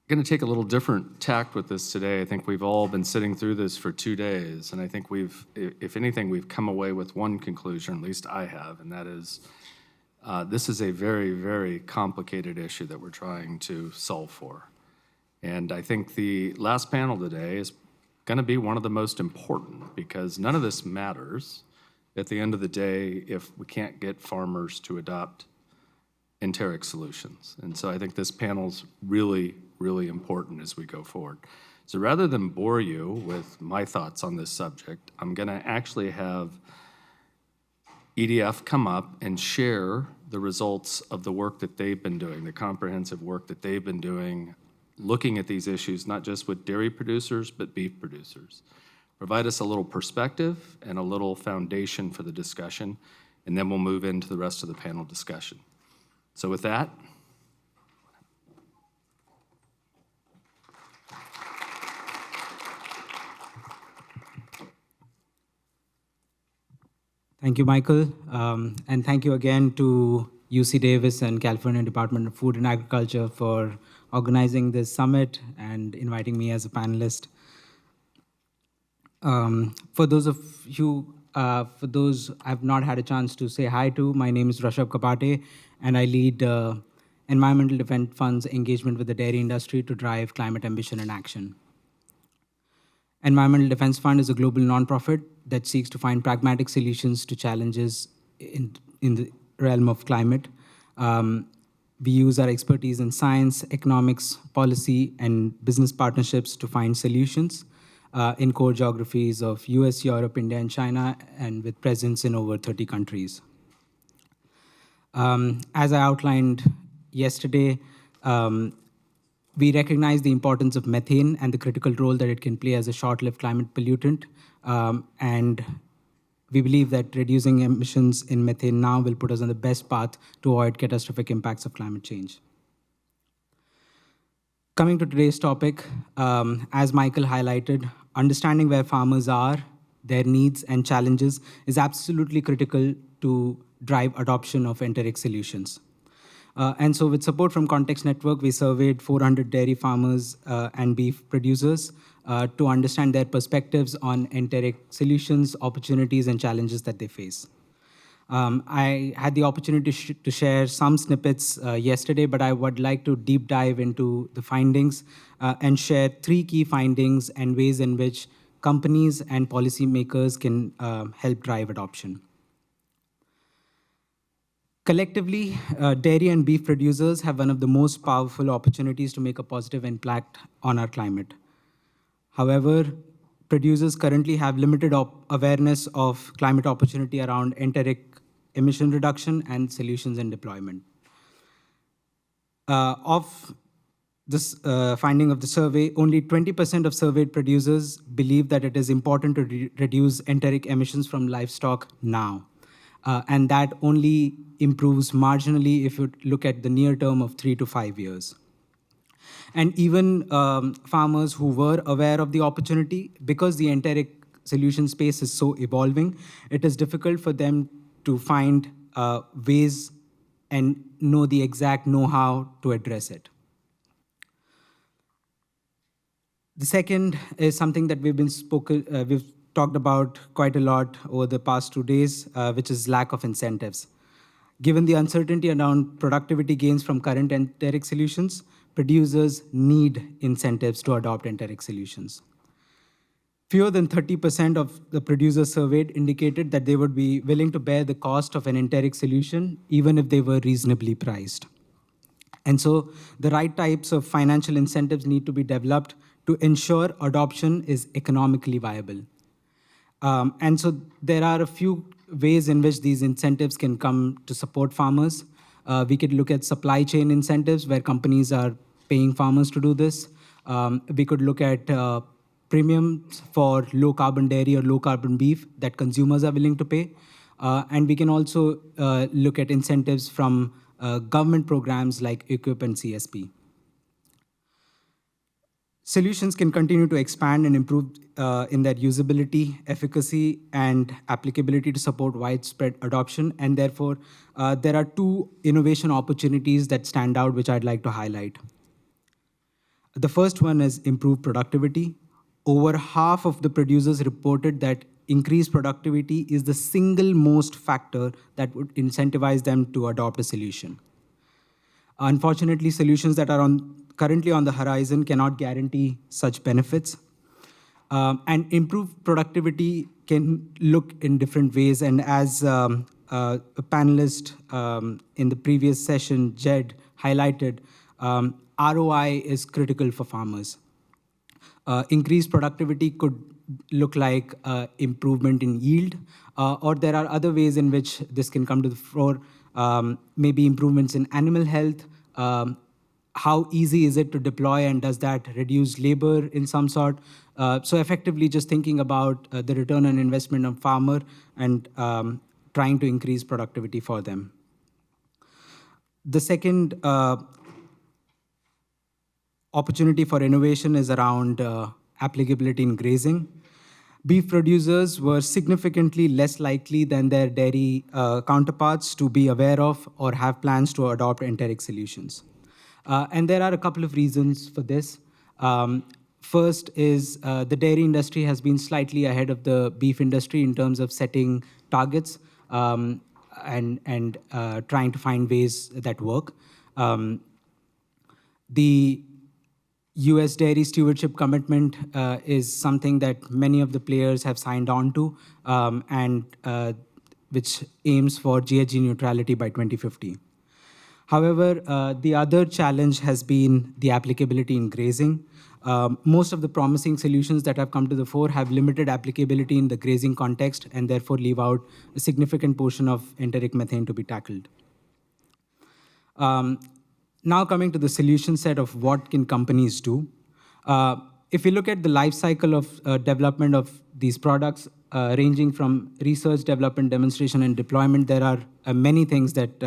going to take a little different tact with this today. I think we've all been sitting through this for 2 days, and I think if anything, we've come away with one conclusion, at least I have, and that is this is a very, very complicated issue that we're trying to solve for. And I think the last panel today is going to be one of the most important because none of this matters at the end of the day if we can't get farmers to adopt enteric solutions. And so I think this panel's really, really important as we go forward. So rather than bore you with my thoughts on this subject, I'm going to actually have EDF come up and share the results of the work that they've been doing, the comprehensive work that they've been doing, looking at these issues, not just with dairy producers, but beef producers. Provide us a little perspective and a little foundation for the discussion, and then we'll move into the rest of the panel discussion. So with that, thank you, Michael. And thank you again to UC Davis and California Department of Food and Agriculture for organizing this summit and inviting me as a panelist. For those I've not had a chance to say hi to, my name is Vrashabh Kapate, and I lead Environmental Defense Fund's engagement with the dairy industry to drive climate ambition and action. Environmental Defense Fund is a global nonprofit that seeks to find pragmatic solutions to challenges in the realm of climate. We use our expertise in science, economics, policy, and business partnerships to find solutions in core geographies of US, Europe, India, and China, and with presence in over 30 countries. As I outlined yesterday, we recognize the importance of methane and the critical role that it can play as a short-lived climate pollutant. And we believe that reducing emissions in methane now will put us on the best path to avoid catastrophic impacts of climate change. Coming to today's topic, as Michael highlighted, understanding where farmers are, their needs and challenges is absolutely critical to drive adoption of enteric solutions. And so with support from Context Network, we surveyed 400 dairy farmers and beef producers to understand their perspectives on enteric solutions, opportunities, and challenges that they face. I had the opportunity to share some snippets yesterday, but I would like to deep dive into the findings and share 3 key findings and ways in which companies and policymakers can help drive adoption. Collectively, dairy and beef producers have one of the most powerful opportunities to make a positive impact on our climate. However, producers currently have limited awareness of climate opportunity around enteric emission reduction and solutions and deployment. Of this finding of the survey, only 20% of surveyed producers believe that it is important to reduce enteric emissions from livestock now. And that only improves marginally if you look at the near term of 3 to 5 years. And even farmers who were aware of the opportunity, because the enteric solution space is so evolving, it is difficult for them to find ways and know the exact know-how to address it. The second is something that we've talked about quite a lot over the past 2 days, which is lack of incentives. Given the uncertainty around productivity gains from current enteric solutions, producers need incentives to adopt enteric solutions. Fewer than 30% of the producers surveyed indicated that they would be willing to bear the cost of an enteric solution, even if they were reasonably priced. And so the right types of financial incentives need to be developed to ensure adoption is economically viable. And so there are a few ways in which these incentives can come to support farmers. We could look at supply chain incentives where companies are paying farmers to do this. We could look at premiums for low carbon dairy or low carbon beef that consumers are willing to pay. And we can also look at incentives from government programs like EQIP and CSP. Solutions can continue to expand and improve in their usability, efficacy, and applicability to support widespread adoption. And therefore, there are 2 innovation opportunities that stand out, which I'd like to highlight. The first one is improved productivity. Over half of the producers reported that increased productivity is the single most factor that would incentivize them to adopt a solution. Unfortunately, solutions that are currently on the horizon cannot guarantee such benefits. And improved productivity can look in different ways. And as a panelist in the previous session, Jed, highlighted, ROI is critical for farmers. Increased productivity could look like improvement in yield, or there are other ways in which this can come to the fore, maybe improvements in animal health. How easy is it to deploy, and does that reduce labor in some sort? So effectively just thinking about the return on investment of farmer and trying to increase productivity for them. The second opportunity for innovation is around applicability in grazing. Beef producers were significantly less likely than their dairy counterparts to be aware of or have plans to adopt enteric solutions. And there are a couple of reasons for this. First is the dairy industry has been slightly ahead of the beef industry in terms of setting targets and trying to find ways that work. The US dairy stewardship commitment is something that many of the players have signed on to, and which aims for GHG neutrality by 2050. However, the other challenge has been the applicability in grazing. Most of the promising solutions that have come to the fore have limited applicability in the grazing context and therefore leave out a significant portion of enteric methane to be tackled. Now coming to the solution set of what can companies do. If you look at the life cycle of development of these products, ranging from research, development, demonstration, and deployment, there are many things that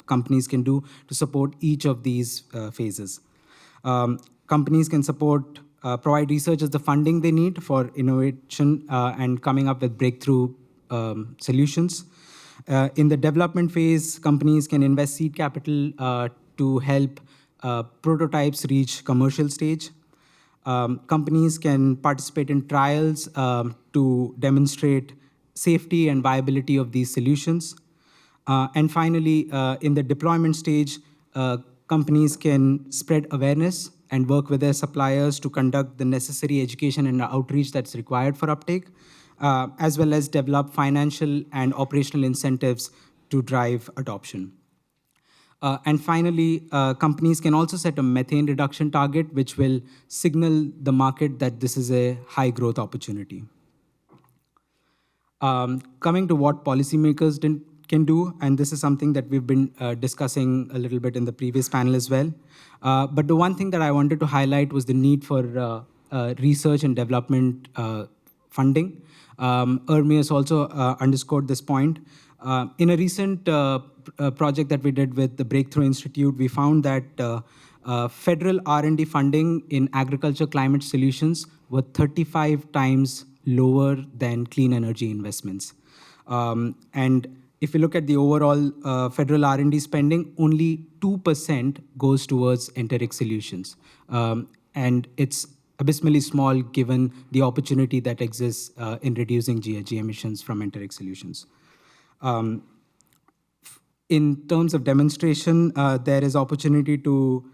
companies can do to support each of these phases. Companies can provide researchers the funding they need for innovation and coming up with breakthrough solutions. In the development phase, companies can invest seed capital to help prototypes reach commercial stage. Companies can participate in trials to demonstrate safety and viability of these solutions. And finally, in the deployment stage, companies can spread awareness and work with their suppliers to conduct the necessary education and outreach that's required for uptake, as well as develop financial and operational incentives to drive adoption. And finally, companies can also set a methane reduction target, which will signal the market that this is a high growth opportunity. Coming to what policymakers can do, and this is something that we've been discussing a little bit in the previous panel as well. But the one thing that I wanted to highlight was the need for research and development funding. Ermias also underscored this point. In a recent project that we did with the Breakthrough Institute, we found that federal R&D funding in agriculture climate solutions were 35 times lower than clean energy investments. And if you look at the overall federal R&D spending, only 2% goes towards enteric solutions. And it's abysmally small given the opportunity that exists in reducing GHG emissions from enteric solutions. In terms of demonstration, there is opportunity to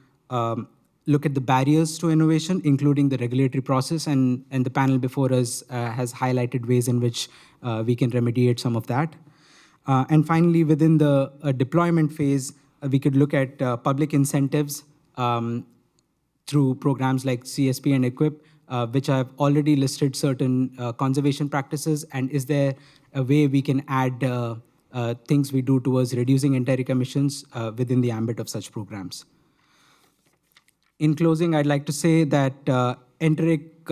look at the barriers to innovation, including the regulatory process, and the panel before us has highlighted ways in which we can remediate some of that. And finally, within the deployment phase, we could look at public incentives through programs like CSP and EQUIP, which have already listed certain conservation practices, and is there a way we can add things we do towards reducing enteric emissions within the ambit of such programs. In closing, I'd like to say that enteric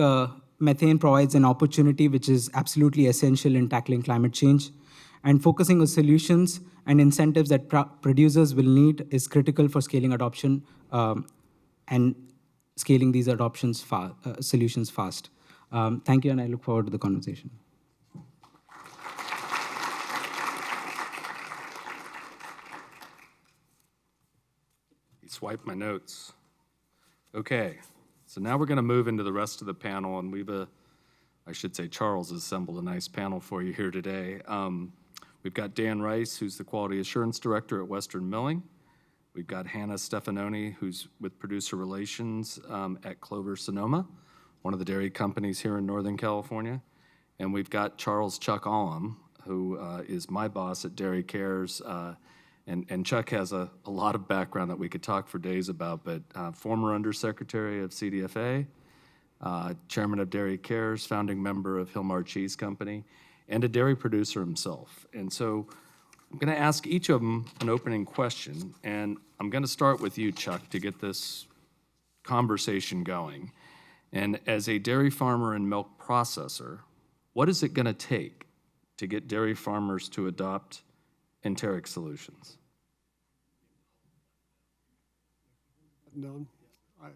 methane provides an opportunity which is absolutely essential in tackling climate change, and focusing on solutions and incentives that producers will need is critical for scaling adoption and scaling these solutions fast. Thank you, and I look forward to the conversation. Swipe my notes. Okay, So now we're going to move into the rest of the panel, and I should say Charles has assembled a nice panel for you here today. We've got Dan Rice, who's the Quality Assurance Director at Western Milling. We've got Hannah Stefenoni, who's with Producer Relations at Clover, Sonoma, one of the dairy companies here in Northern California. And we've got Charles Chuck Ahlem, who is my boss at Dairy Cares. And Chuck has a lot of background that we could talk for days about, but former Undersecretary of CDFA, Chairman of Dairy Cares, founding member of Hilmar Cheese Company, and a dairy producer himself. And so I'm going to ask each of them an opening question, and I'm going to start with you, Chuck, to get this conversation going. And as a dairy farmer and milk processor, what is it going to take to get dairy farmers to adopt enteric solutions? No, I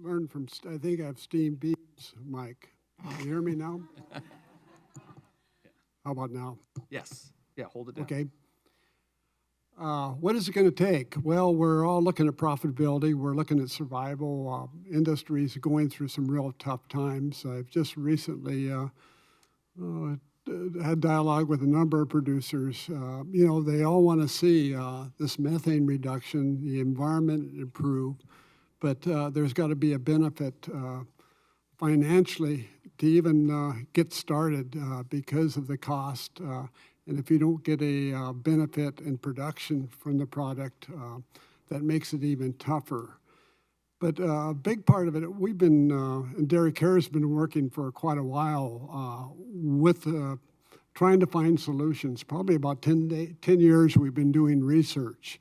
learned from, I think I have steam beans, Mike. Can you hear me now? How about now? Yes. Yeah, hold it down. Okay. What is it going to take? Well, we're all looking at profitability. We're looking at survival. Industries going through some real tough times. I've just recently had dialogue with a number of producers. They all want to see this methane reduction, the environment improve, but there's got to be a benefit financially to even get started because of the cost. And if you don't get a benefit in production from the product, that makes it even tougher. But a big part of it, we've been, and Dairy Care has been working for quite a while with trying to find solutions. Probably about 10 years we've been doing research.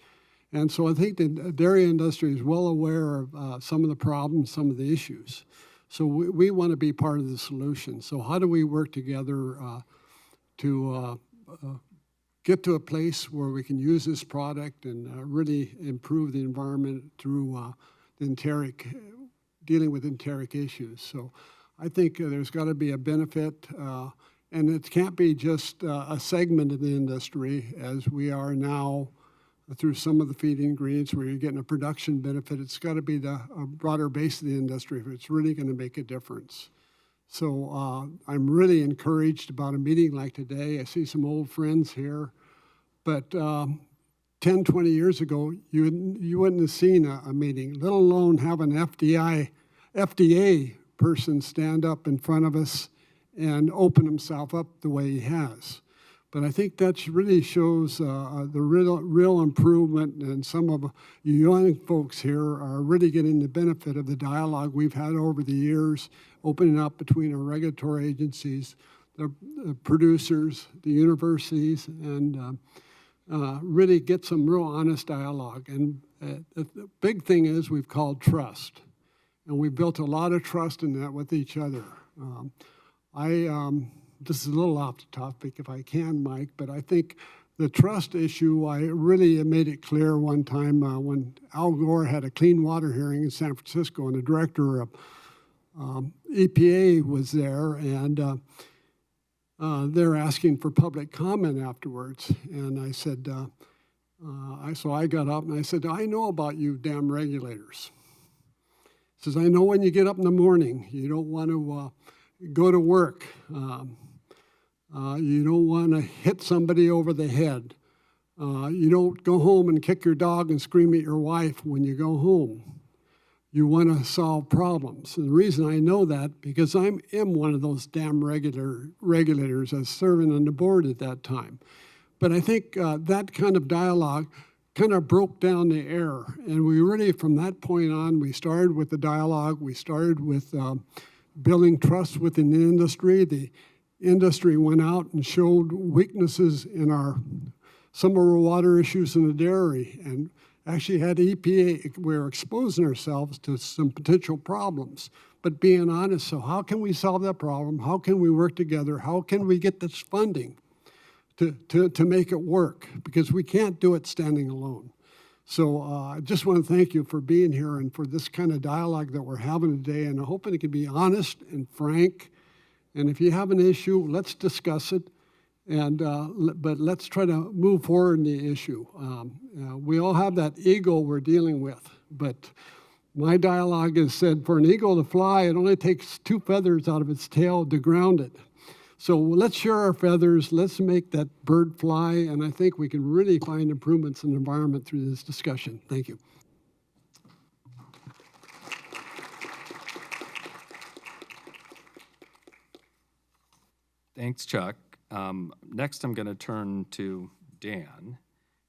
And so I think the dairy industry is well aware of some of the problems, some of the issues. So we want to be part of the solution. So how do we work together to get to a place where we can use this product and really improve the environment through dealing with enteric issues? So I think there's got to be a benefit, and it can't be just a segment of the industry as we are now through some of the feed ingredients where you're getting a production benefit. It's got to be a broader base of the industry if it's really going to make a difference. So I'm really encouraged about a meeting like today. I see some old friends here, but 10, 20 years ago, you wouldn't have seen a meeting, let alone have an FDA person stand up in front of us and open himself up the way he has. But I think that really shows the real improvement, and some of you young folks here are really getting the benefit of the dialogue we've had over the years, opening up between our regulatory agencies, the producers, the universities, and really get some real honest dialogue. And the big thing is we've called trust, and we've built a lot of trust in that with each other. This is a little off the topic if I can, Mike, but I think the trust issue, I really made it clear one time when Al Gore had a clean water hearing in San Francisco, and the director of EPA was there, and they're asking for public comment afterwards. And I said, so I got up and I said, I know about you damn regulators. He says, I know when you get up in the morning, you don't want to go to work. You don't want to hit somebody over the head. You don't go home and kick your dog and scream at your wife when you go home. You want to solve problems. And the reason I know that, because I am one of those damn regulators. I was serving on the board at that time. But I think that kind of dialogue kind of broke down the air. And we really, from that point on, we started with the dialogue. We started with building trust within the industry. The industry went out and showed weaknesses in some of our water issues in the dairy, and actually had EPA, we're exposing ourselves to some potential problems, but being honest. So how can we solve that problem? How can we work together? How can we get this funding to make it work? Because we can't do it standing alone. So I just want to thank you for being here and for this kind of dialogue that we're having today, and I'm hoping it can be honest and frank. And if you have an issue, let's discuss it, but let's try to move forward in the issue. We all have that ego we're dealing with, but My dialogue is said, for an eagle to fly, it only takes 2 feathers out of its tail to ground it. So let's share our feathers, let's make that bird fly, and I think we can really find improvements in the environment through this discussion. Thank you. Thanks, Chuck. Next, I'm going to turn to Dan.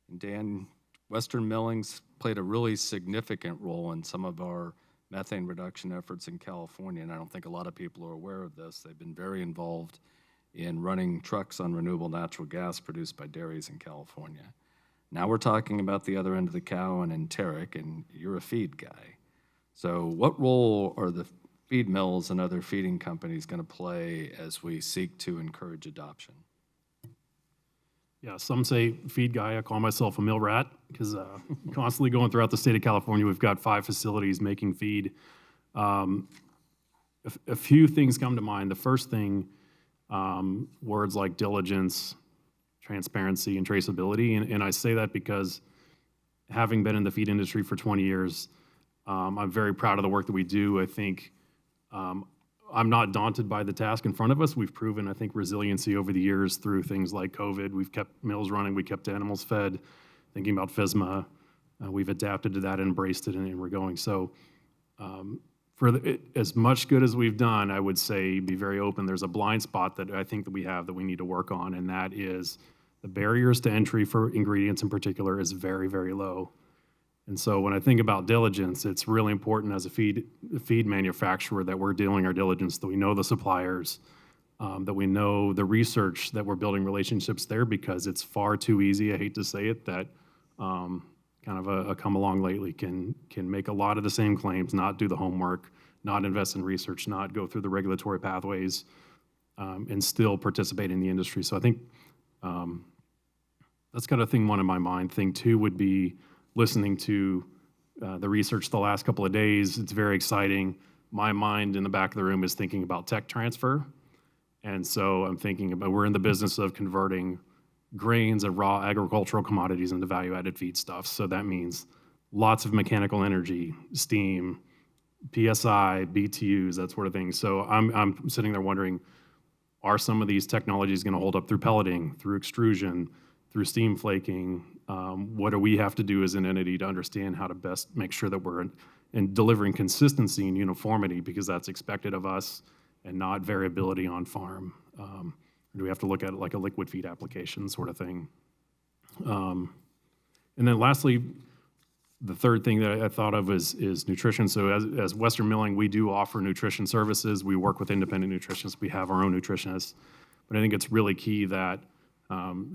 And Dan, Western Millings played a really significant role in some of our methane reduction efforts in California, and I don't think a lot of people are aware of this. They've been very involved in running trucks on renewable natural gas produced by dairies in California. Now we're talking about the other end of the cow and enteric, and you're a feed guy. So what role are the feed mills and other feeding companies going to play as we seek to encourage adoption? Yeah, some say feed guy. I call myself a mill rat because constantly going throughout the state of California, we've got 5 facilities making feed. A few things come to mind. The first thing, words like diligence, transparency, and traceability. And I say that because having been in the feed industry for 20 years, I'm very proud of the work that we do. I think I'm not daunted by the task in front of us. We've proven, I think, resiliency over the years through things like COVID. We've kept mills running, we kept animals fed, thinking about FSMA. We've adapted to that and embraced it, and we're going. So as much good as we've done, I would say be very open. There's a blind spot that I think that we have that we need to work on, and that is the barriers to entry for ingredients in particular is very, very low. And so when I think about diligence, it's really important as a feed manufacturer that we're doing our diligence, that we know the suppliers, that we know the research, that we're building relationships there, because it's far too easy, I hate to say it, that kind of a come along lately can make a lot of the same claims, not do the homework, not invest in research, not go through the regulatory pathways, and still participate in the industry. So I think that's kind of thing one in my mind. Thing two would be listening to the research the last couple of days. It's very exciting. My mind in the back of the room is thinking about tech transfer. And so I'm thinking about, we're in the business of converting grains and raw agricultural commodities into value-added feedstuffs. So that means lots of mechanical energy, steam, PSI, BTUs, that sort of thing. So I'm sitting there wondering, are some of these technologies going to hold up through pelleting, through extrusion, through steam flaking? What do we have to do as an entity to understand how to best make sure that we're in delivering consistency and uniformity, because that's expected of us, and not variability on farm? Or do we have to look at it like a liquid feed application sort of thing? And then lastly, the third thing that I thought of is nutrition. So as Western Milling, we do offer nutrition services. We work with independent nutritionists. We have our own nutritionists. But I think it's really key that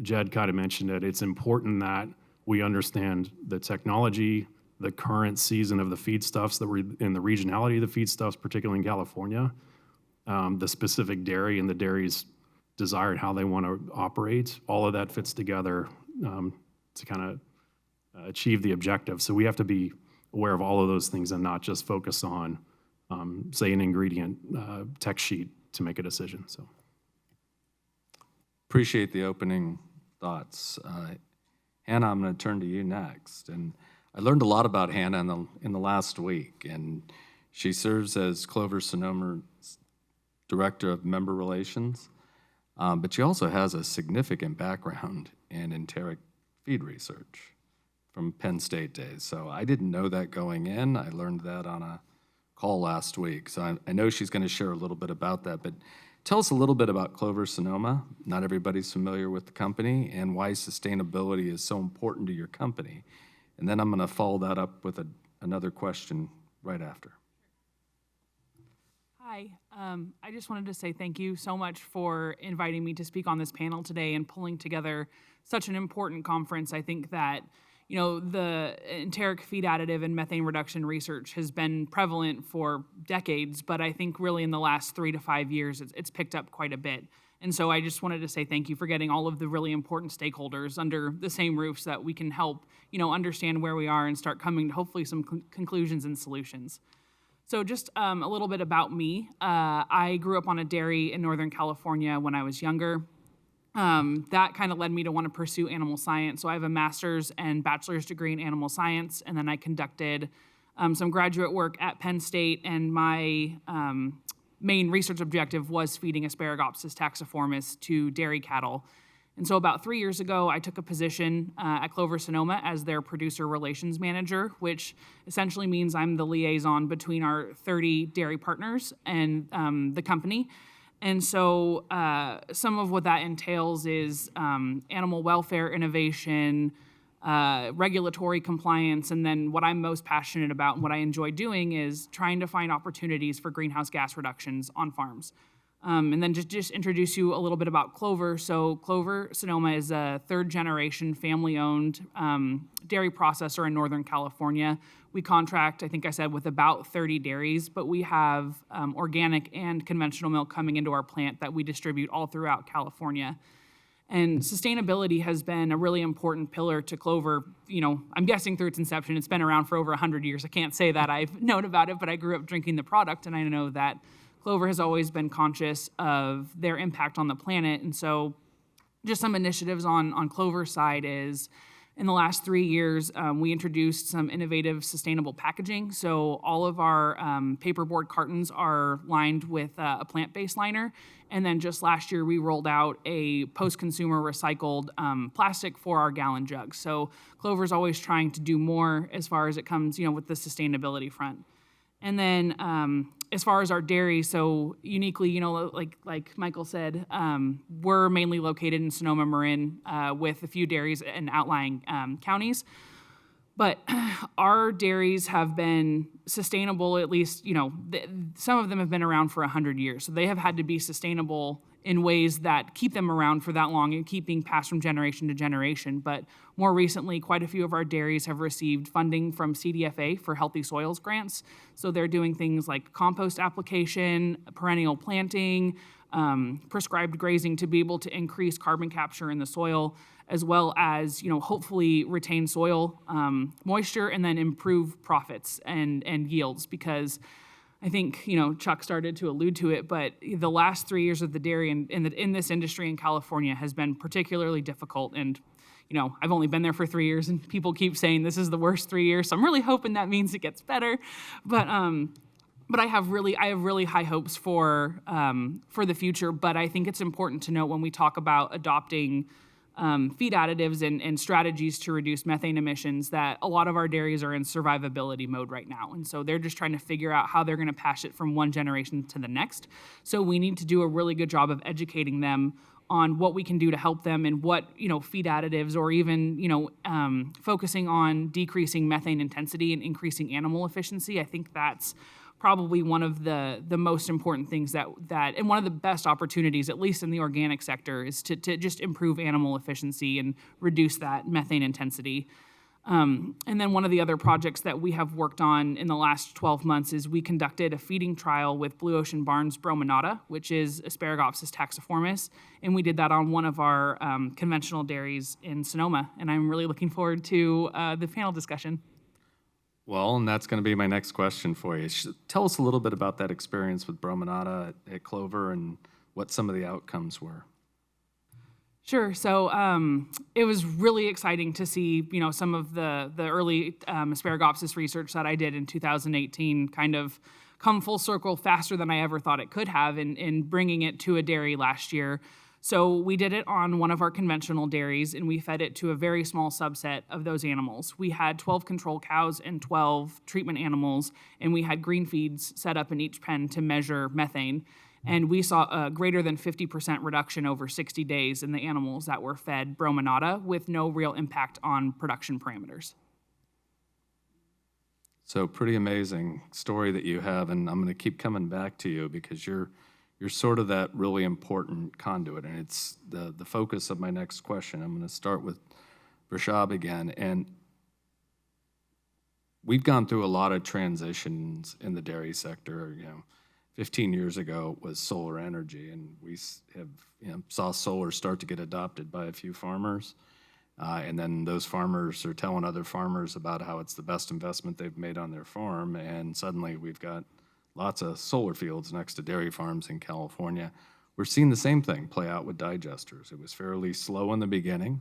Jed kind of mentioned it. It's important that we understand the technology, the current season of the feedstuffs that we're in, the regionality of the feedstuffs, particularly in California, the specific dairy and the dairy's desire and how they want to operate. All of that fits together to kind of achieve the objective. So we have to be aware of all of those things and not just focus on, say, an ingredient tech sheet to make a decision. So. Appreciate the opening thoughts. Hannah, I'm going to turn to you next. And I learned a lot about Hannah in the last week, and she serves as Clover Sonoma's Director of Member Relations, but she also has a significant background in enteric feed research from Penn State days. So I didn't know that going in. I learned that on a call last week. So I know she's going to share a little bit about that, but tell us a little bit about Clover Sonoma. Not everybody's familiar with the company, and why sustainability is so important to your company. And then I'm going to follow that up with another question right after. Hi, I just wanted to say thank you so much for inviting me to speak on this panel today and pulling together such an important conference. I think that, you know, the enteric feed additive and methane reduction research has been prevalent for decades, but I think really in the last 3 to 5 years, it's picked up quite a bit. And so I just wanted to say thank you for getting all of the really important stakeholders under the same roof so that we can help, you know, understand where we are and start coming to hopefully some conclusions and solutions. So just a little bit about me. I grew up on a dairy in Northern California when I was younger. That kind of led me to want to pursue animal science. So I have a master's and bachelor's degree in animal science, and then I conducted some graduate work at Penn State, and my main research objective was feeding Asparagopsis taxiformis to dairy cattle. And so about 3 years ago, I took a position at Clover, Sonoma as their producer relations manager, which essentially means I'm the liaison between our 30 dairy partners and the company. And so some of what that entails is animal welfare innovation, regulatory compliance, and then what I'm most passionate about and what I enjoy doing is trying to find opportunities for greenhouse gas reductions on farms. And then just introduce you a little bit about Clover. So Clover Sonoma is a third-generation family-owned dairy processor in Northern California. We contract, I think I said, with about 30 dairies, but we have organic and conventional milk coming into our plant that we distribute all throughout California. And sustainability has been a really important pillar to Clover. You know, I'm guessing through its inception. It's been around for over 100 years. I can't say that I've known about it, but I grew up drinking the product, and I know that Clover has always been conscious of their impact on the planet. And so just some initiatives on Clover's side is, in the last 3 years, we introduced some innovative sustainable packaging. So all of our paperboard cartons are lined with a plant-based liner. And then just last year, we rolled out a post-consumer recycled plastic for our gallon jugs. So Clover's always trying to do more as far as it comes, with the sustainability front. And then as far as our dairy, so uniquely, like Michael said, we're mainly located in Sonoma, Marin, with a few dairies in outlying counties. But our dairies have been sustainable, at least, some of them have been around for 100 years. So they have had to be sustainable in ways that keep them around for that long and keep being passed from generation to generation. But more recently, quite a few of our dairies have received funding from CDFA for Healthy Soils grants. So they're doing things like compost application, perennial planting, prescribed grazing to be able to increase carbon capture in the soil, as well as, hopefully retain soil moisture and then improve profits and yields. Because I think, Chuck started to allude to it, but the last 3 years of the dairy in this industry in California has been particularly difficult. And, I've only been there for 3 years, and people keep saying this is the worst 3 years. So I'm really hoping that means it gets better. But I have really high hopes for the future. But I think it's important to note when we talk about adopting feed additives and strategies to reduce methane emissions that a lot of our dairies are in survivability mode right now. And so they're just trying to figure out how they're going to pass it from one generation to the next. So we need to do a really good job of educating them on what we can do to help them and what, feed additives or even, focusing on decreasing methane intensity and increasing animal efficiency. I think that's probably one of the most important things that and one of the best opportunities, at least in the organic sector, is to just improve animal efficiency and reduce that methane intensity. And then one of the other projects that we have worked on in the last 12 months is we conducted a feeding trial with Blue Ocean Barns brominata, which is Asparagopsis taxiformis, and we did that on one of our conventional dairies in Sonoma. And I'm really looking forward to the panel discussion. Well, and that's going to be my next question for you. Tell us a little bit about that experience with brominata at Clover and what some of the outcomes were. Sure. So it was really exciting to see, some of the early Asparagopsis research that I did in 2018 kind of come full circle faster than I ever thought it could have in bringing it to a dairy last year. So we did it on one of our conventional dairies, and we fed it to a very small subset of those animals. We had 12 control cows and 12 treatment animals, and we had green feeds set up in each pen to measure methane. And we saw a greater than 50% reduction over 60 days in the animals that were fed brominata with no real impact on production parameters. So pretty amazing story that you have, and I'm going to keep coming back to you because you're sort of that really important conduit, and it's the focus of my next question. I'm going to start with Vrashabh again, and we've gone through a lot of transitions in the dairy sector. 15 years ago was solar energy, and we have saw solar start to get adopted by a few farmers, and then those farmers are telling other farmers about how it's the best investment they've made on their farm, and suddenly we've got lots of solar fields next to dairy farms in California. We're seeing the same thing play out with digesters. It was fairly slow in the beginning,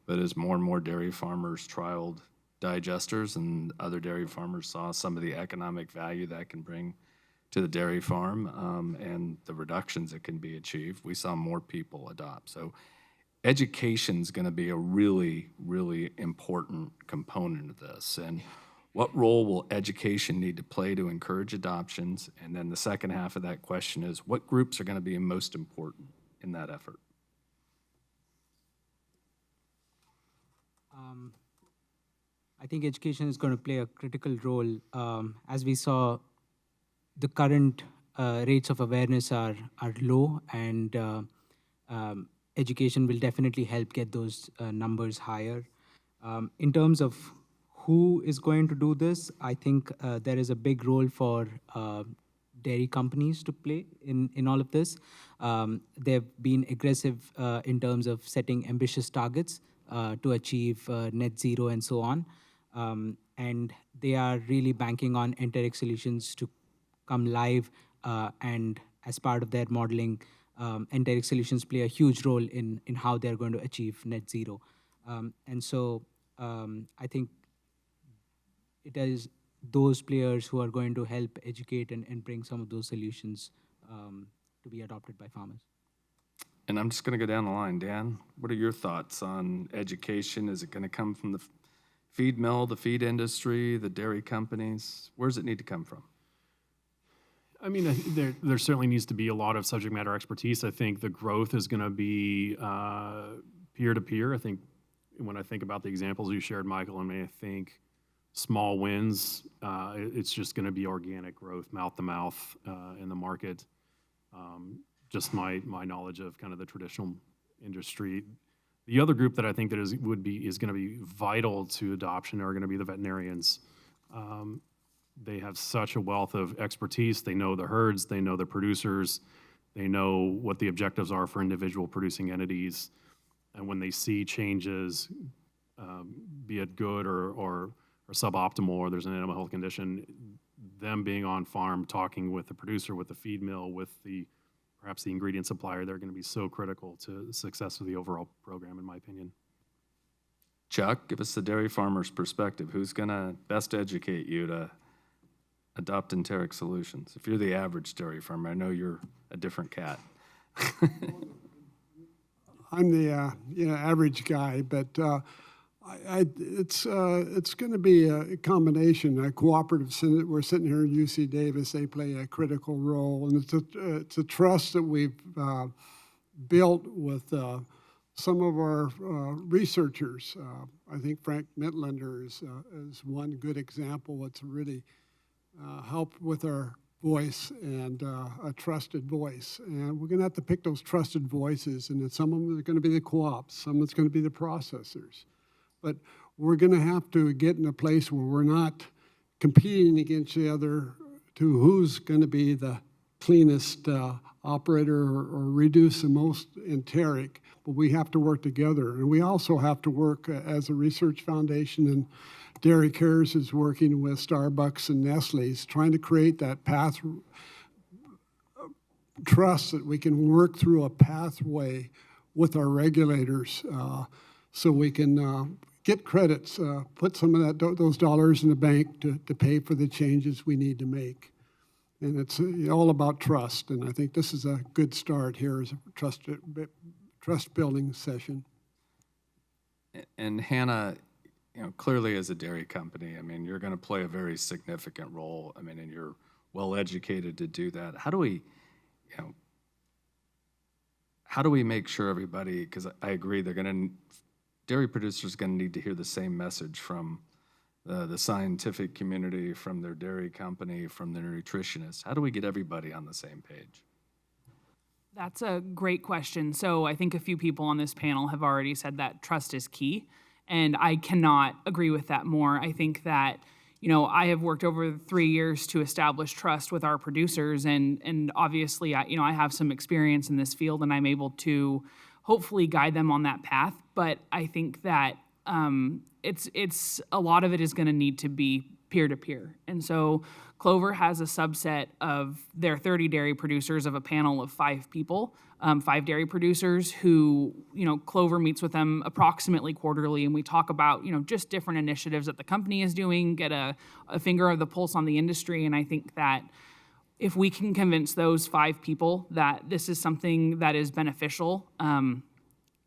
but as more and more dairy farmers trialed digesters, and other dairy farmers saw some of the economic value that can bring to the dairy farm, and the reductions that can be achieved. We saw more people adopt. So education's going to be a really, really important component of this. And what role will education need to play to encourage adoptions? And then the second half of that question is, what groups are going to be most important in that effort? I think education is going to play a critical role. As we saw, the current rates of awareness are low, and education will definitely help get those numbers higher. In terms of who is going to do this, I think there is a big role for dairy companies to play in all of this. They've been aggressive in terms of setting ambitious targets to achieve net zero and so on. And they are really banking on enteric solutions to come live, and as part of their modeling, enteric solutions play a huge role in how they're going to achieve net zero. And so I think it is those players who are going to help educate and bring some of those solutions to be adopted by farmers. And I'm just going to go down the line. Dan, what are your thoughts on education? Is it going to come from the feed mill, the feed industry, the dairy companies? Where does it need to come from? I mean, there certainly needs to be a lot of subject matter expertise. I think the growth is going to be peer-to-peer. I think when I think about the examples you shared, Michael, I think small wins, it's just going to be organic growth, mouth-to-mouth in the market. Just my knowledge of kind of the traditional industry. The other group that I think that is going to be vital to adoption are going to be the veterinarians. They have such a wealth of expertise. They know the herds, they know the producers, they know what the objectives are for individual producing entities. And when they see changes, be it good or suboptimal, or there's an animal health condition, them being on farm, talking with the producer, with the feed mill, with perhaps the ingredient supplier, they're going to be so critical to the success of the overall program, in my opinion. Chuck, give us the dairy farmer's perspective. Who's going to best educate you to adopt enteric solutions? If you're the average dairy farmer, I know you're a different cat. I'm the average guy, but it's going to be a combination. A cooperative, we're sitting here in UC Davis. They play a critical role, and it's a trust that we've built with some of our researchers. I think Frank Mitlander is one good example. It's really helped with our voice and a trusted voice. And we're going to have to pick those trusted voices, and then some of them are going to be the co-ops, some of it's going to be the processors. But we're going to have to get in a place where we're not competing against the other to who's going to be the cleanest operator or reduce the most enteric, but we have to work together. And we also have to work as a research foundation, and Dairy Cares is working with Starbucks and Nestle's, trying to create that path, trust that we can work through a pathway with our regulators so we can get credits, put some of those dollars in the bank to pay for the changes we need to make. And it's all about trust, and I think this is a good start here as a trust building session. And Hannah, clearly as a dairy company, I mean, you're going to play a very significant role. I mean, and you're well educated to do that. How do we make sure everybody, because I agree, dairy producers are going to need to hear the same message from the scientific community, from their dairy company, from their nutritionists. How do we get everybody on the same page? That's a great question. So I think a few people on this panel have already said that trust is key, and I cannot agree with that more. I think that, I have worked over 3 years to establish trust with our producers, and obviously, I have some experience in this field, and I'm able to hopefully guide them on that path. But I think that it's a lot of it is going to need to be peer-to-peer. And so Clover has a subset of their 30 dairy producers of a panel of 5 people, 5 dairy producers who, Clover meets with them approximately quarterly, and we talk about, just different initiatives that the company is doing, get a finger of the pulse on the industry. And I think that if we can convince those 5 people that this is something that is beneficial,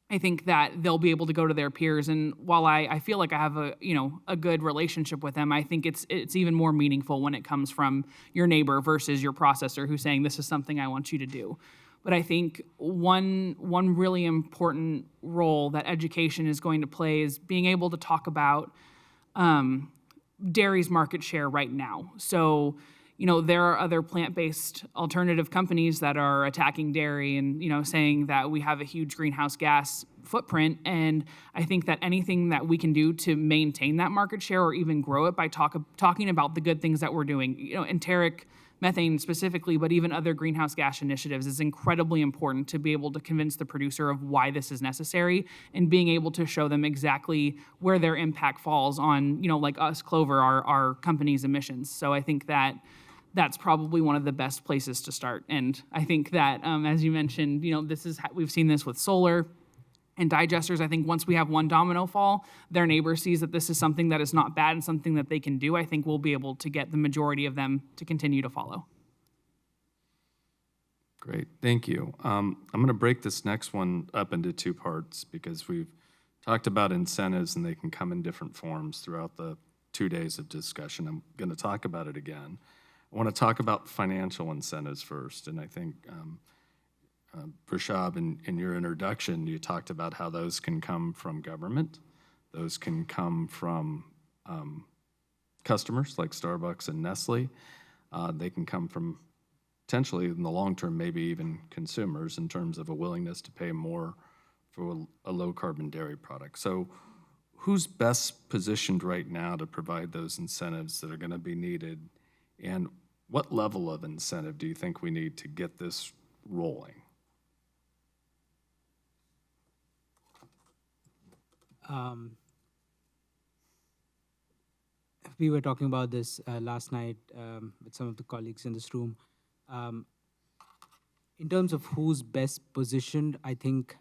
I think that they'll be able to go to their peers. And while I feel like I have a good relationship with them, I think it's even more meaningful when it comes from your neighbor versus your processor who's saying, this is something I want you to do. But I think one really important role that education is going to play is being able to talk about dairy's market share right now. So, there are other plant-based alternative companies that are attacking dairy and, saying that we have a huge greenhouse gas footprint. And I think that anything that we can do to maintain that market share or even grow it by talking about the good things that we're doing, enteric methane specifically, but even other greenhouse gas initiatives is incredibly important to be able to convince the producer of why this is necessary and being able to show them exactly where their impact falls on, like us, Clover, our company's emissions. So I think that that's probably one of the best places to start. And I think that, as you mentioned, we've seen this with solar and digesters. I think once we have one domino fall, their neighbor sees that this is something that is not bad and something that they can do. I think we'll be able to get the majority of them to continue to follow. Great, thank you. I'm going to break this next one up into 2 parts because we've talked about incentives and they can come in different forms throughout the 2 days of discussion. I'm going to talk about it again. I want to talk about financial incentives first, and I think Vrashabh, in your introduction, you talked about how those can come from government, those can come from customers like Starbucks and Nestle, they can come from potentially in the long term, maybe even consumers in terms of a willingness to pay more for a low-carbon dairy product. So who's best positioned right now to provide those incentives that are going to be needed? And what level of incentive do you think we need to get this rolling? We were talking about this last night with some of the colleagues in this room. In terms of who's best positioned, I think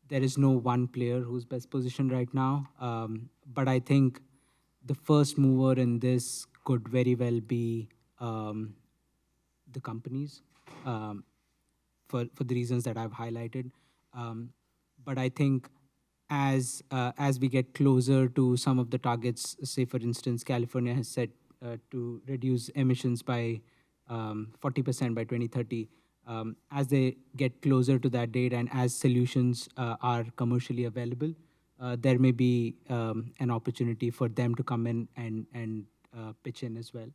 there is no one player who's best positioned right now. But I think the first mover in this could very well be the companies for the reasons that I've highlighted. But I think as we get closer to some of the targets, say for instance, California has set to reduce emissions by 40% by 2030. As they get closer to that date and as solutions are commercially available, there may be an opportunity for them to come in and pitch in as well.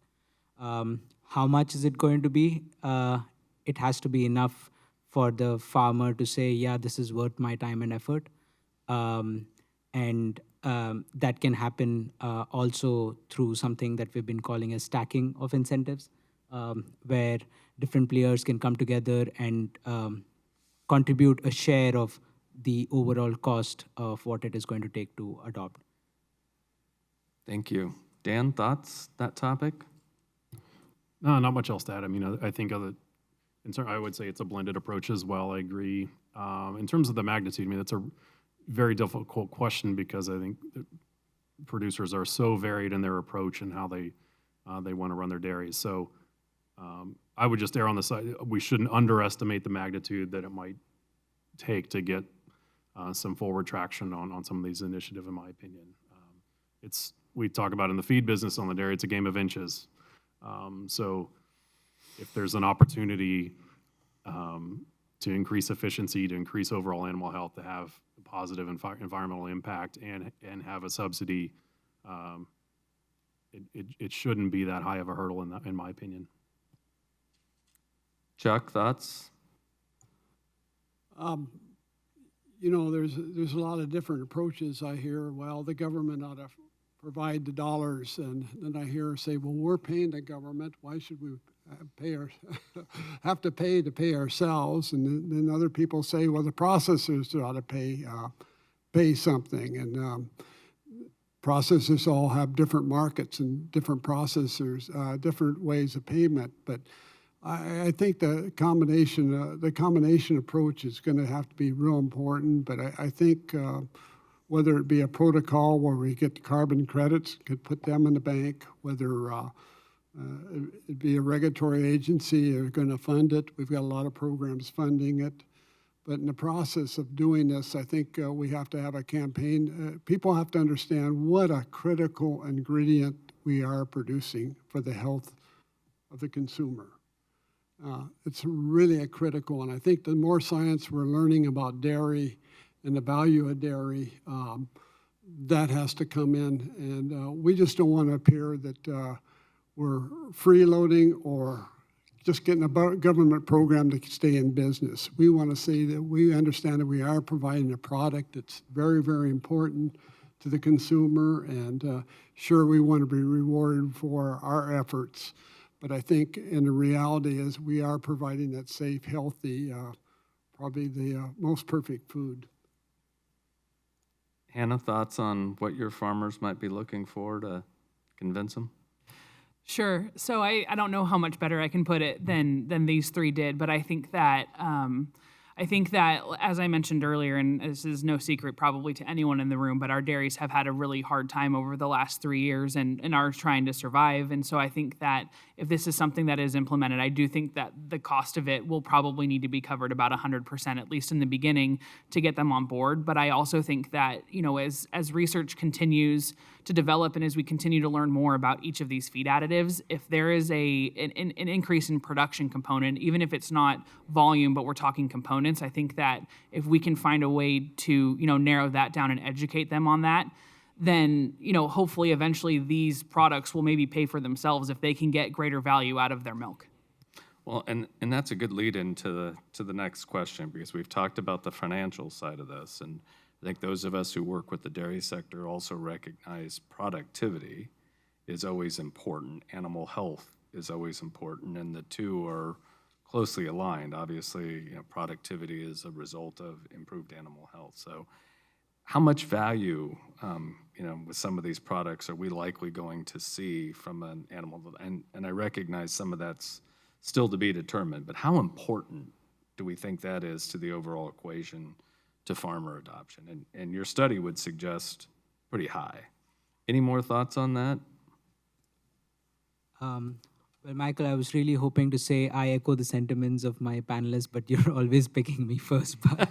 How much is it going to be? It has to be enough for the farmer to say, yeah, this is worth my time and effort. And that can happen also through something that we've been calling a stacking of incentives, where different players can come together and contribute a share of the overall cost of what it is going to take to adopt. Thank you. Dan, thoughts, that topic? No, not much else to add. I mean, I think I would say it's a blended approach as well. I agree. In terms of the magnitude, I mean, that's a very difficult question because I think producers are so varied in their approach and how they want to run their dairies. So I would just err on the side, we shouldn't underestimate the magnitude that it might take to get some forward traction on some of these initiatives, in my opinion. We talk about in the feed business on the dairy, it's a game of inches. So if there's an opportunity to increase efficiency, to increase overall animal health, to have a positive environmental impact and have a subsidy, it shouldn't be that high of a hurdle in my opinion. Chuck, thoughts? There's a lot of different approaches I hear. Well, the government ought to provide the dollars, and then I hear say, well, we're paying the government. Why should we have to pay ourselves? And then other people say, well, the processors ought to pay something. And processors all have different markets and different processors, different ways of payment. But I think the combination approach is going to have to be real important. But I think whether it be a protocol where we get the carbon credits, could put them in the bank, whether it'd be a regulatory agency who's going to fund it. We've got a lot of programs funding it. But in the process of doing this, I think we have to have a campaign. People have to understand what a critical ingredient we are producing for the health of the consumer. It's really a critical, and I think the more science we're learning about dairy and the value of dairy, that has to come in. And we just don't want to appear that we're freeloading or just getting a government program to stay in business. We want to say that we understand that we are providing a product that's very, very important to the consumer, and sure, we want to be rewarded for our efforts. But I think in the reality is we are providing that safe, healthy, probably the most perfect food. Hannah, thoughts on what your farmers might be looking for to convince them? Sure. So I don't know how much better I can put it than these three did, but I think that as I mentioned earlier, and this is no secret probably to anyone in the room, but our dairies have had a really hard time over the last 3 years and are trying to survive. And so I think that if this is something that is implemented, I do think that the cost of it will probably need to be covered about 100%, at least in the beginning, to get them on board. But I also think that, as research continues to develop and as we continue to learn more about each of these feed additives, if there is an increase in production component, even if it's not volume, but we're talking components, I think that if we can find a way to, narrow that down and educate them on that, then, hopefully eventually these products will maybe pay for themselves if they can get greater value out of their milk. Well, and that's a good lead into the next question, because we've talked about the financial side of this, and I think those of us who work with the dairy sector also recognize productivity is always important. Animal health is always important, and the two are closely aligned. Obviously, productivity is a result of improved animal health. So how much value, with some of these products are we likely going to see from an animal? And I recognize some of that's still to be determined, but how important do we think that is to the overall equation to farmer adoption? And your study would suggest pretty high. Any more thoughts on that? Well, Michael, I was really hoping to say I echo the sentiments of my panelists, but you're always picking me first. But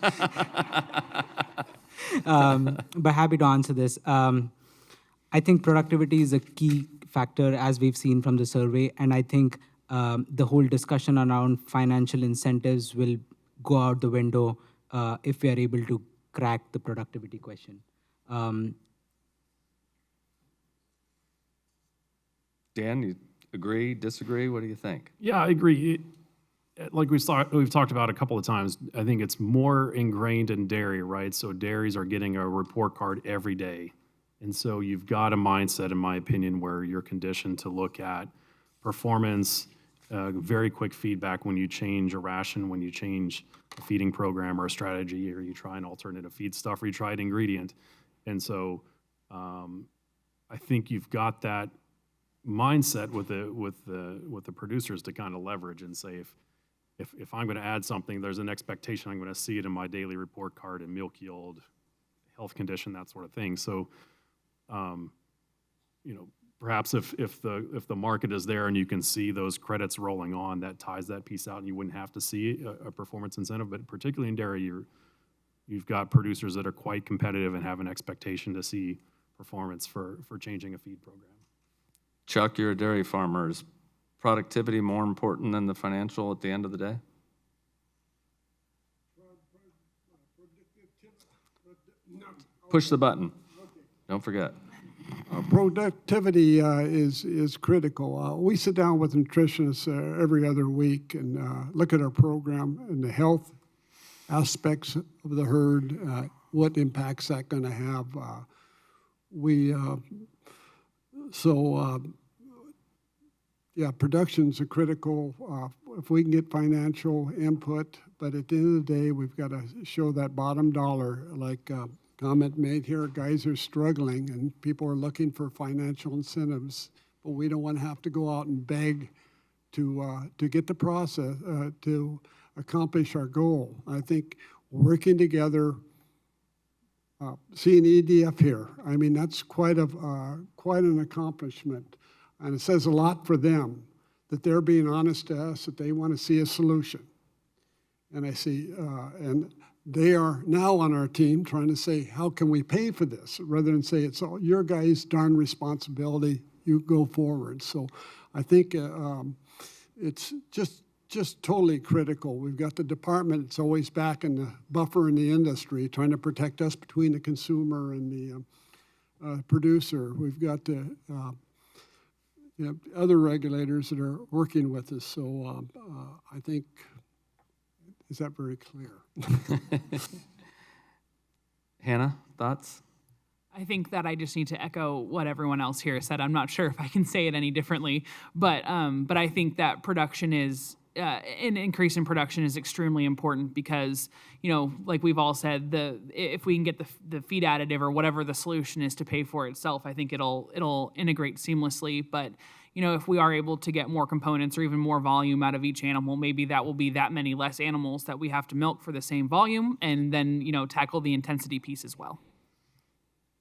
happy to answer this. I think productivity is a key factor, as we've seen from the survey, and I think the whole discussion around financial incentives will go out the window if we are able to crack the productivity question. Dan, you agree, disagree? What do you think? Yeah, I agree. Like we've talked about a couple of times, I think it's more ingrained in dairy, right? So dairies are getting a report card every day. And so you've got a mindset, in my opinion, where you're conditioned to look at performance, very quick feedback when you change a ration, when you change a feeding program or a strategy, or you try an alternative feed stuff, or you try an ingredient. And so I think you've got that mindset with the producers to kind of leverage and say, if I'm going to add something, there's an expectation I'm going to see it in my daily report card and milk yield, health condition, that sort of thing. So, perhaps if the market is there and you can see those credits rolling on, that ties that piece out, and you wouldn't have to see a performance incentive. But particularly in dairy, you've got producers that are quite competitive and have an expectation to see performance for changing a feed program. Chuck, you're a dairy farmer. Is productivity more important than the financial at the end of the day? Push the button. Don't forget. Productivity is critical. We sit down with nutritionists every other week and look at our program and the health aspects of the herd, what impacts that going to have. Productions are critical if we can get financial input, but at the end of the day, we've got to show that bottom dollar, like comment made here, guys are struggling and people are looking for financial incentives, but we don't want to have to go out and beg to get the process, to accomplish our goal. I think working together, seeing EDF here, I mean, that's quite an accomplishment. And it says a lot for them that they're being honest to us, that they want to see a solution. And I see, and they are now on our team trying to say, how can we pay for this? Rather than say, it's all your guys' darn responsibility, you go forward. So I think it's just totally critical. We've got the department, it's always back in the buffer in the industry, trying to protect us between the consumer and the producer. We've got the other regulators that are working with us. So I think, is that very clear? Hannah, thoughts? I think that I just need to echo what everyone else here said. I'm not sure if I can say it any differently, but I think that production is an increase in production is extremely important because, like we've all said, if we can get the feed additive or whatever the solution is to pay for itself, I think it'll integrate seamlessly. But if we are able to get more components or even more volume out of each animal, maybe that will be that many less animals that we have to milk for the same volume, and then tackle the intensity piece as well.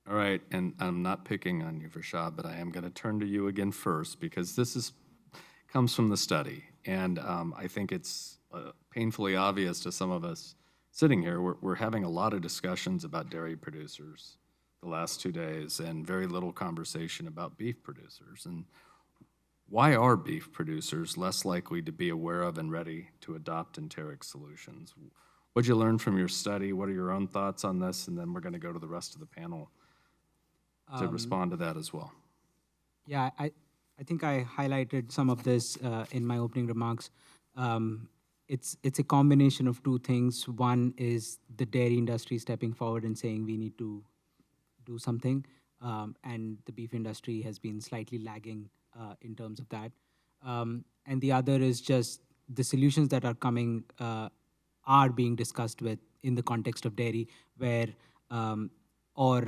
All right, and I'm not picking on you, Vrashabh, but I am going to turn to you again first because this comes from the study, and I think it's painfully obvious to some of us sitting here. We're having a lot of discussions about dairy producers the last 2 days, and very little conversation about beef producers. And why are beef producers less likely to be aware of and ready to adopt enteric solutions? What'd you learn from your study? What are your own thoughts on this? And then we're going to go to the rest of the panel to respond to that as well. Yeah, I think I highlighted some of this in my opening remarks. It's a combination of two things. One is the dairy industry stepping forward and saying we need to do something, and the beef industry has been slightly lagging in terms of that. And the other is just the solutions that are coming are being discussed in the context of dairy, where or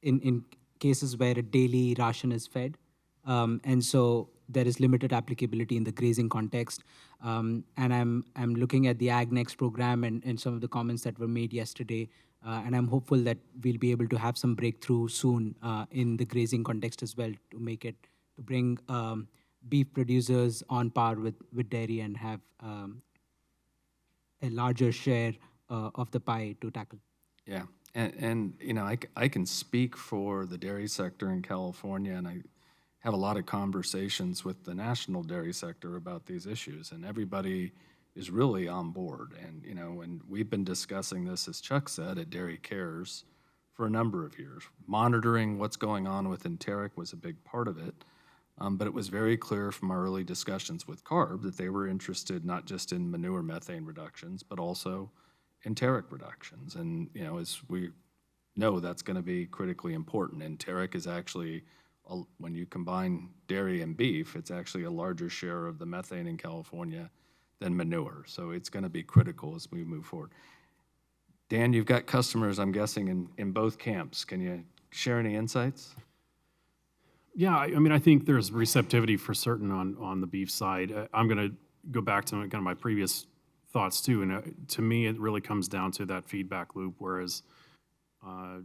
in cases where a daily ration is fed. And so there is limited applicability in the grazing context. And I'm looking at the AgNext program and some of the comments that were made yesterday. And I'm hopeful that we'll be able to have some breakthrough soon in the grazing context as well to bring beef producers on par with dairy and have a larger share of the pie to tackle. Yeah, and I can speak for the dairy sector in California, and I have a lot of conversations with the national dairy sector about these issues, and everybody is really on board. And and we've been discussing this, as Chuck said, at Dairy Cares for a number of years. Monitoring what's going on with enteric was a big part of it, but it was very clear from our early discussions with CARB that they were interested not just in manure methane reductions, but also enteric reductions. And as we know, that's going to be critically important. Enteric is actually, when you combine dairy and beef, it's actually a larger share of the methane in California than manure. So it's going to be critical as we move forward. Dan, you've got customers, I'm guessing, in both camps. Can you share any insights? Yeah, I mean, I think there's receptivity for certain on the beef side. I'm going to go back to kind of my previous thoughts too, and to me, it really comes down to that feedback loop. Whereas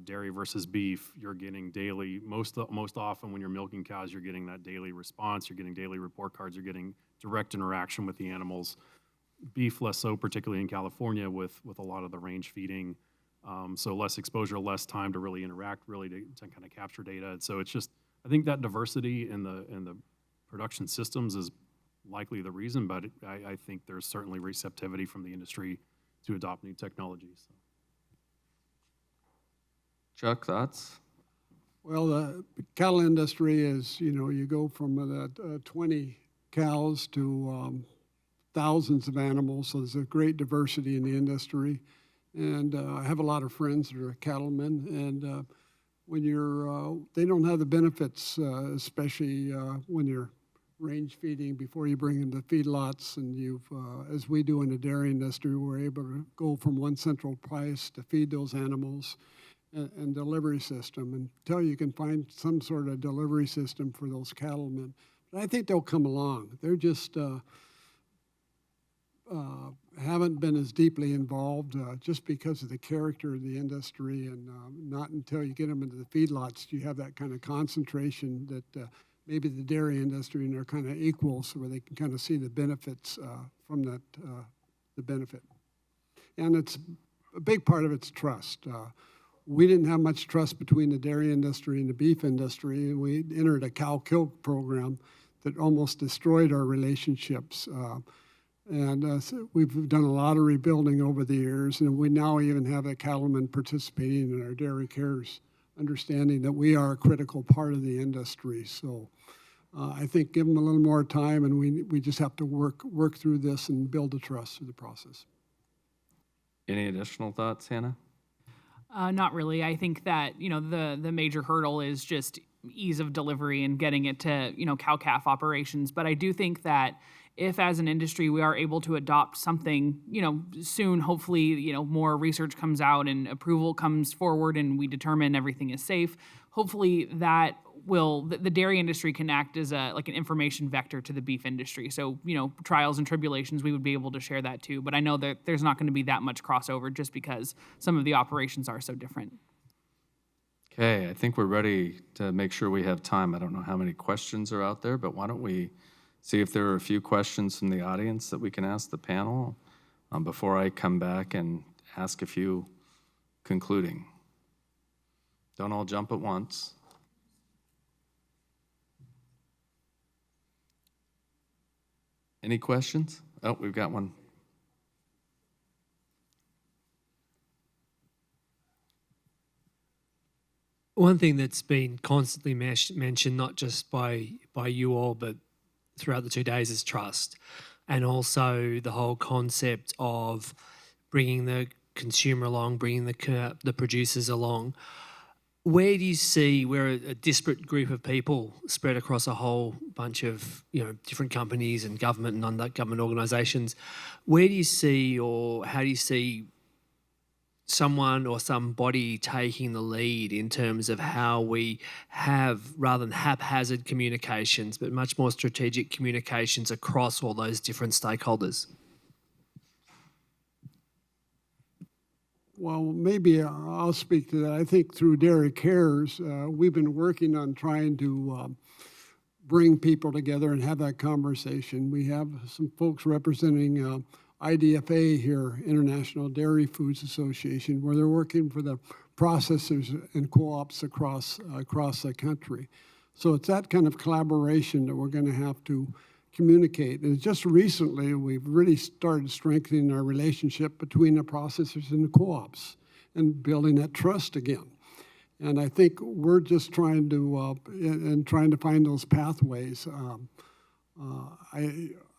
dairy versus beef, you're getting daily. Most often, when you're milking cows, you're getting that daily response. You're getting daily report cards. You're getting direct interaction with the animals. Beef less so, particularly in California, with a lot of the range feeding. So less exposure, less time to really interact, really to kind of capture data. And so it's just, I think that diversity in the production systems is likely the reason, but I think there's certainly receptivity from the industry to adopt new technologies. So. Chuck, thoughts? Well, the cattle industry is, you go from that 20 cows to thousands of animals, so there's a great diversity in the industry. And I have a lot of friends that are cattlemen, and when they don't have the benefits, especially when you're range feeding before you bring in the feedlots, and as we do in the dairy industry, we're able to go from one central place to feed those animals. and delivery system until you can find some sort of delivery system for those cattlemen. But I think they'll come along. They're just haven't been as deeply involved just because of the character of the industry, and not until you get them into the feedlots do you have that kind of concentration that maybe the dairy industry and they're kind of equals where they can kind of see the benefits from that, the benefit. And it's a big part of it's trust. We didn't have much trust between the dairy industry and the beef industry, and we entered a cow kill program that almost destroyed our relationships. So we've done a lot of rebuilding over the years, and we now even have a cattleman participating in our dairy cares, understanding that we are a critical part of the industry. So I think give them a little more time, and we just have to work through this and build the trust through the process. Any additional thoughts, Hannah? Not really. I think that, the major hurdle is just ease of delivery and getting it to, cow-calf operations. But I do think that if as an industry we are able to adopt something, soon, hopefully, more research comes out and approval comes forward and we determine everything is safe, hopefully that the dairy industry can act as an information vector to the beef industry. So, trials and tribulations, we would be able to share that too. But I know that there's not going to be that much crossover just because some of the operations are so different. Okay, I think we're ready to make sure we have time. I don't know how many questions are out there, but why don't we see if there are a few questions from the audience that we can ask the panel before I come back and ask a few concluding. Don't all jump at once. Any questions? Oh, we've got one. One thing that's been constantly mentioned, not just by you all, but throughout the 2 days, is trust. And also the whole concept of bringing the consumer along, bringing the producers along. Where do you see, we're a disparate group of people spread across a whole bunch of different companies and government and non-government organisations. Where do you see, or how do you see someone or somebody taking the lead in terms of how we have, rather than haphazard communications, but much more strategic communications across all those different stakeholders? Well, maybe I'll speak to that. I think through Dairy Cares, we've been working on trying to bring people together and have that conversation. We have some folks representing IDFA here, International Dairy Foods Association, where they're working for the processors and co-ops across the country. So it's that kind of collaboration that we're going to have to communicate. And just recently, we've really started strengthening our relationship between the processors and the co-ops and building that trust again. And I think we're just trying to find those pathways.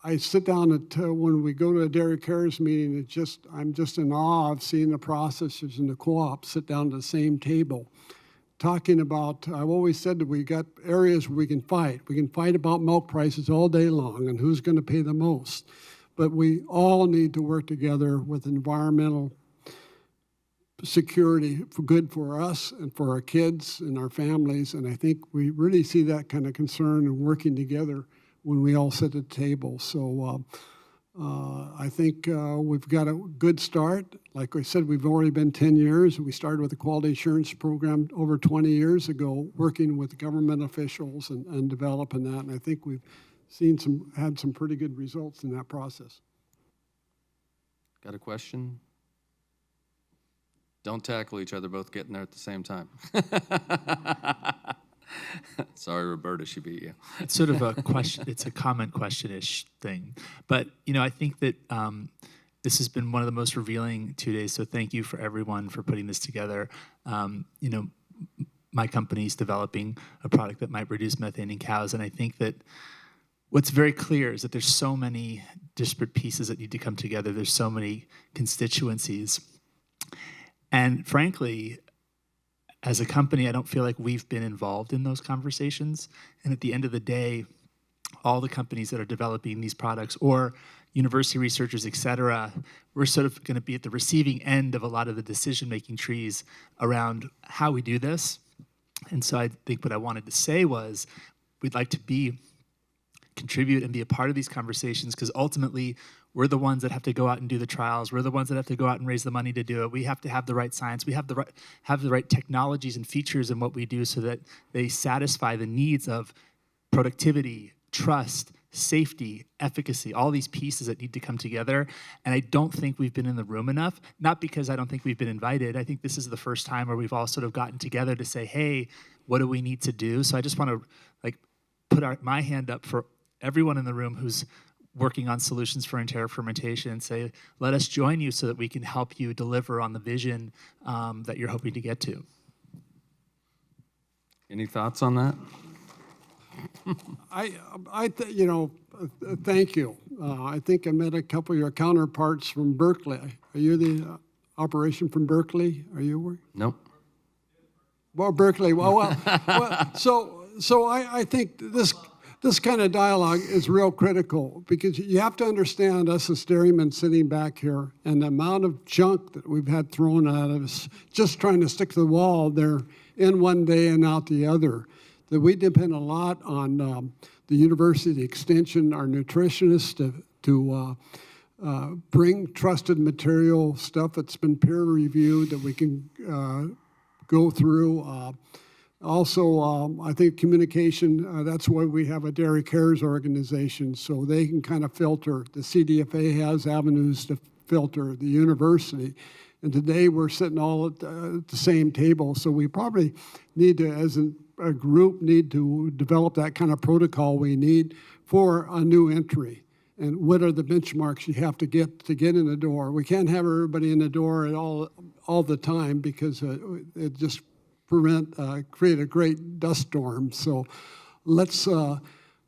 I sit down when we go to a Dairy Cares meeting, I'm just in awe of seeing the processors and the co-ops sit down at the same table, talking about, I've always said that we got areas where we can fight. We can fight about milk prices all day long and who's going to pay the most. But we all need to work together with environmental security for good for us and for our kids and our families. And I think we really see that kind of concern and working together when we all sit at the table. So I think we've got a good start. Like I said, we've already been 10 years. We started with the quality assurance program over 20 years ago, working with government officials and developing that. And I think we've had some pretty good results in that process. Got a question? Don't tackle each other, both getting there at the same time. Sorry, Roberta, she beat you. It's sort of a question, it's a comment question-ish thing. But, I think that this has been one of the most revealing 2 days, so thank you for everyone for putting this together. My company's developing a product that might reduce methane in cows, and I think that what's very clear is that there's so many disparate pieces that need to come together. There's so many constituencies. And frankly, as a company, I don't feel like we've been involved in those conversations. And at the end of the day, all the companies that are developing these products or university researchers, et cetera, we're sort of going to be at the receiving end of a lot of the decision-making trees around how we do this. And so I think what I wanted to say was we'd like to contribute and be a part of these conversations, because ultimately we're the ones that have to go out and do the trials. We're the ones that have to go out and raise the money to do it. We have to have the right science. We have the right technologies and features in what we do so that they satisfy the needs of productivity, trust, safety, efficacy, all these pieces that need to come together. And I don't think we've been in the room enough, not because I don't think we've been invited. I think this is the first time where we've all sort of gotten together to say, hey, what do we need to do? So I just want to put my hand up for everyone in the room who's working on solutions for enteric fermentation and say, let us join you so that we can help you deliver on the vision that you're hoping to get to. Any thoughts on that? Thank you. I think I met a couple of your counterparts from Berkeley. Are you the operation from Berkeley? Are you? Nope. Well, Berkeley. So I think this kind of dialogue is real critical, because you have to understand us as dairymen sitting back here and the amount of junk that we've had thrown at us just trying to stick to the wall. They're in one day and out the other. That we depend a lot on the university, the extension, our nutritionists to bring trusted material, stuff that's been peer reviewed that we can go through. Also, I think communication, that's why we have a Dairy Cares organization, so they can kind of filter. The CDFA has avenues to filter the university. And today we're sitting all at the same table, so we probably need to, as a group, need to develop that kind of protocol we need for a new entry. And what are the benchmarks you have to get in the door? We can't have everybody in the door at all the time, because it just create a great dust storm. So let's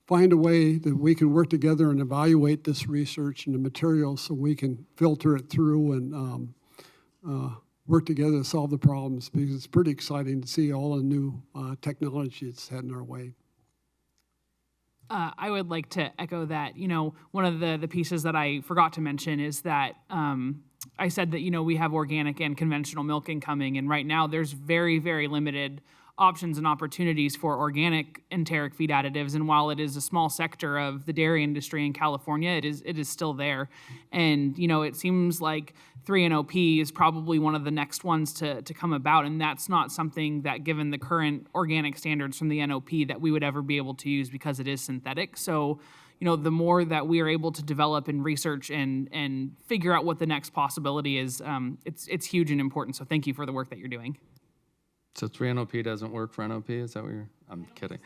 find a way that we can work together and evaluate this research and the materials so we can filter it through and work together to solve the problems, because it's pretty exciting to see all the new technology that's heading our way. I would like to echo that. One of the pieces that I forgot to mention is that I said that, we have organic and conventional milking coming, and right now there's very, very limited options and opportunities for organic enteric feed additives. And while it is a small sector of the dairy industry in California, it is still there. And, it seems like 3-NOP is probably one of the next ones to come about. And that's not something that, given the current organic standards from the NOP, that we would ever be able to use, because it is synthetic. So, the more that we are able to develop and research and figure out what the next possibility is, it's huge and important. So thank you for the work that you're doing. So 3-NOP doesn't work for NOP? Is that what you're? I'm kidding.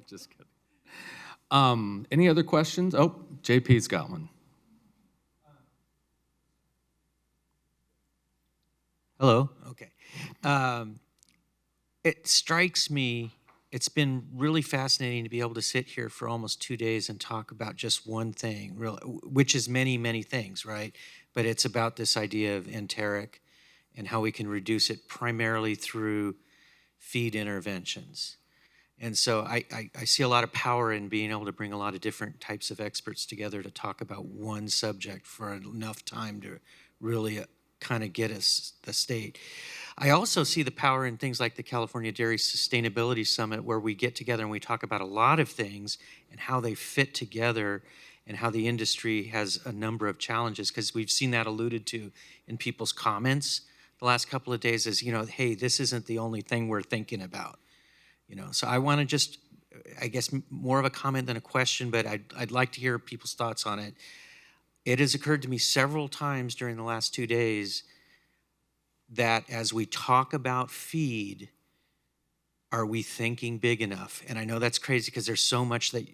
Just kidding. Any other questions? Oh, JP's got one. Hello. Okay. It strikes me, it's been really fascinating to be able to sit here for almost 2 days and talk about just one thing, really, which is many, many things, right? But it's about this idea of enteric and how we can reduce it primarily through feed interventions. And so I see a lot of power in being able to bring a lot of different types of experts together to talk about one subject for enough time to really kind of get us the state. I also see the power in things like the California Dairy Sustainability Summit, where we get together and we talk about a lot of things and how they fit together and how the industry has a number of challenges, because we've seen that alluded to in people's comments the last couple of days is, hey, this isn't the only thing we're thinking about. So I want to just, I guess, more of a comment than a question, but I'd like to hear people's thoughts on it. It has occurred to me several times during the last 2 days that as we talk about feed, are we thinking big enough? And I know that's crazy, because there's so much that,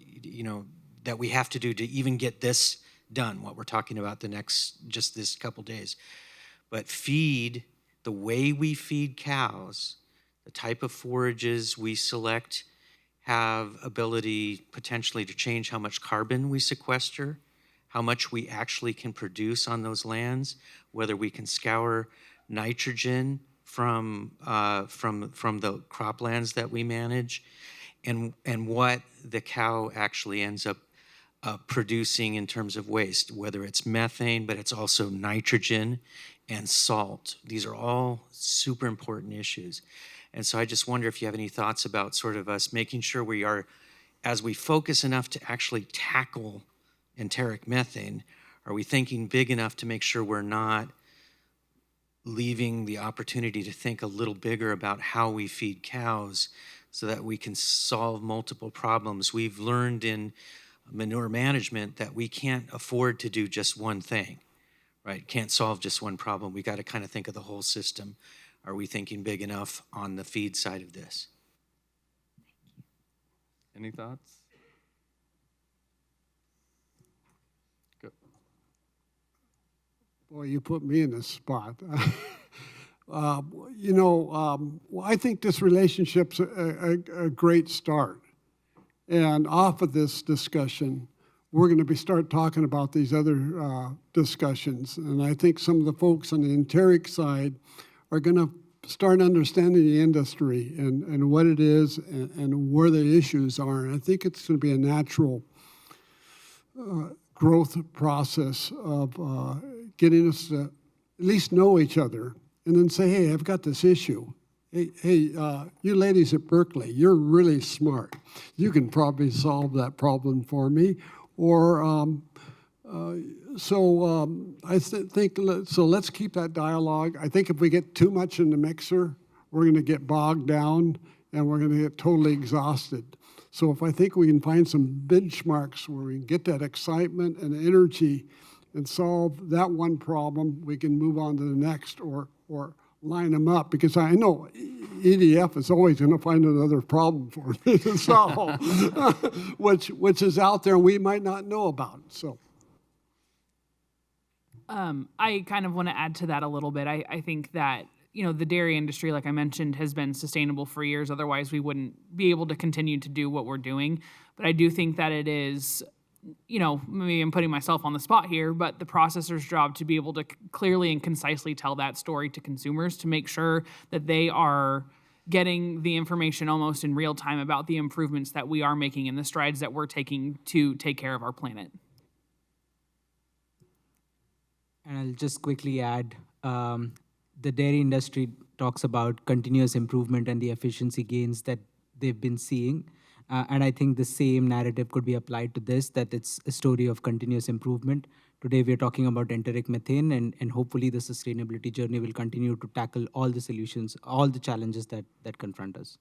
that we have to do to even get this done, what we're talking about just this couple days. But feed, the way we feed cows, the type of forages we select have ability potentially to change how much carbon we sequester, how much we actually can produce on those lands, whether we can scour nitrogen from the croplands that we manage. and what the cow actually ends up producing in terms of waste, whether it's methane, but it's also nitrogen and salt. These are all super important issues. And so I just wonder if you have any thoughts about sort of us making sure we are, as we focus enough to actually tackle enteric methane, are we thinking big enough to make sure we're not leaving the opportunity to think a little bigger about how we feed cows so that we can solve multiple problems? We've learned in manure management that we can't afford to do just one thing, right? Can't solve just one problem. We got to kind of think of the whole system. Are we thinking big enough on the feed side of this? Any thoughts? Go. Boy, you put me in this spot. I think this relationship's a great start. And off of this discussion, we're going to start talking about these other discussions. And I think some of the folks on the enteric side are going to start understanding the industry and what it is and where the issues are. And I think it's going to be a natural growth process of getting us to at least know each other and then say, hey, I've got this issue. Hey, you ladies at Berkeley, you're really smart. You can probably solve that problem for me. Or, I think, so let's keep that dialogue. I think if we get too much in the mixer, we're going to get bogged down and we're going to get totally exhausted. So if I think we can find some benchmarks where we can get that excitement and energy and solve that one problem, we can move on to the next or line them up, because I know EDF is always going to find another problem for me to solve, which is out there we might not know about. So, I kind of want to add to that a little bit. I think that, the dairy industry, like I mentioned, has been sustainable for years. Otherwise, we wouldn't be able to continue to do what we're doing. But I do think that it is, maybe I'm putting myself on the spot here, but the processor's job to be able to clearly and concisely tell that story to consumers to make sure that they are getting the information almost in real time about the improvements that we are making and the strides that we're taking to take care of our planet. And I'll just quickly add, the dairy industry talks about continuous improvement and the efficiency gains that they've been seeing. And I think the same narrative could be applied to this, that it's a story of continuous improvement. Today, we're talking about enteric methane, and hopefully the sustainability journey will continue to tackle all the solutions, all the challenges that confront us.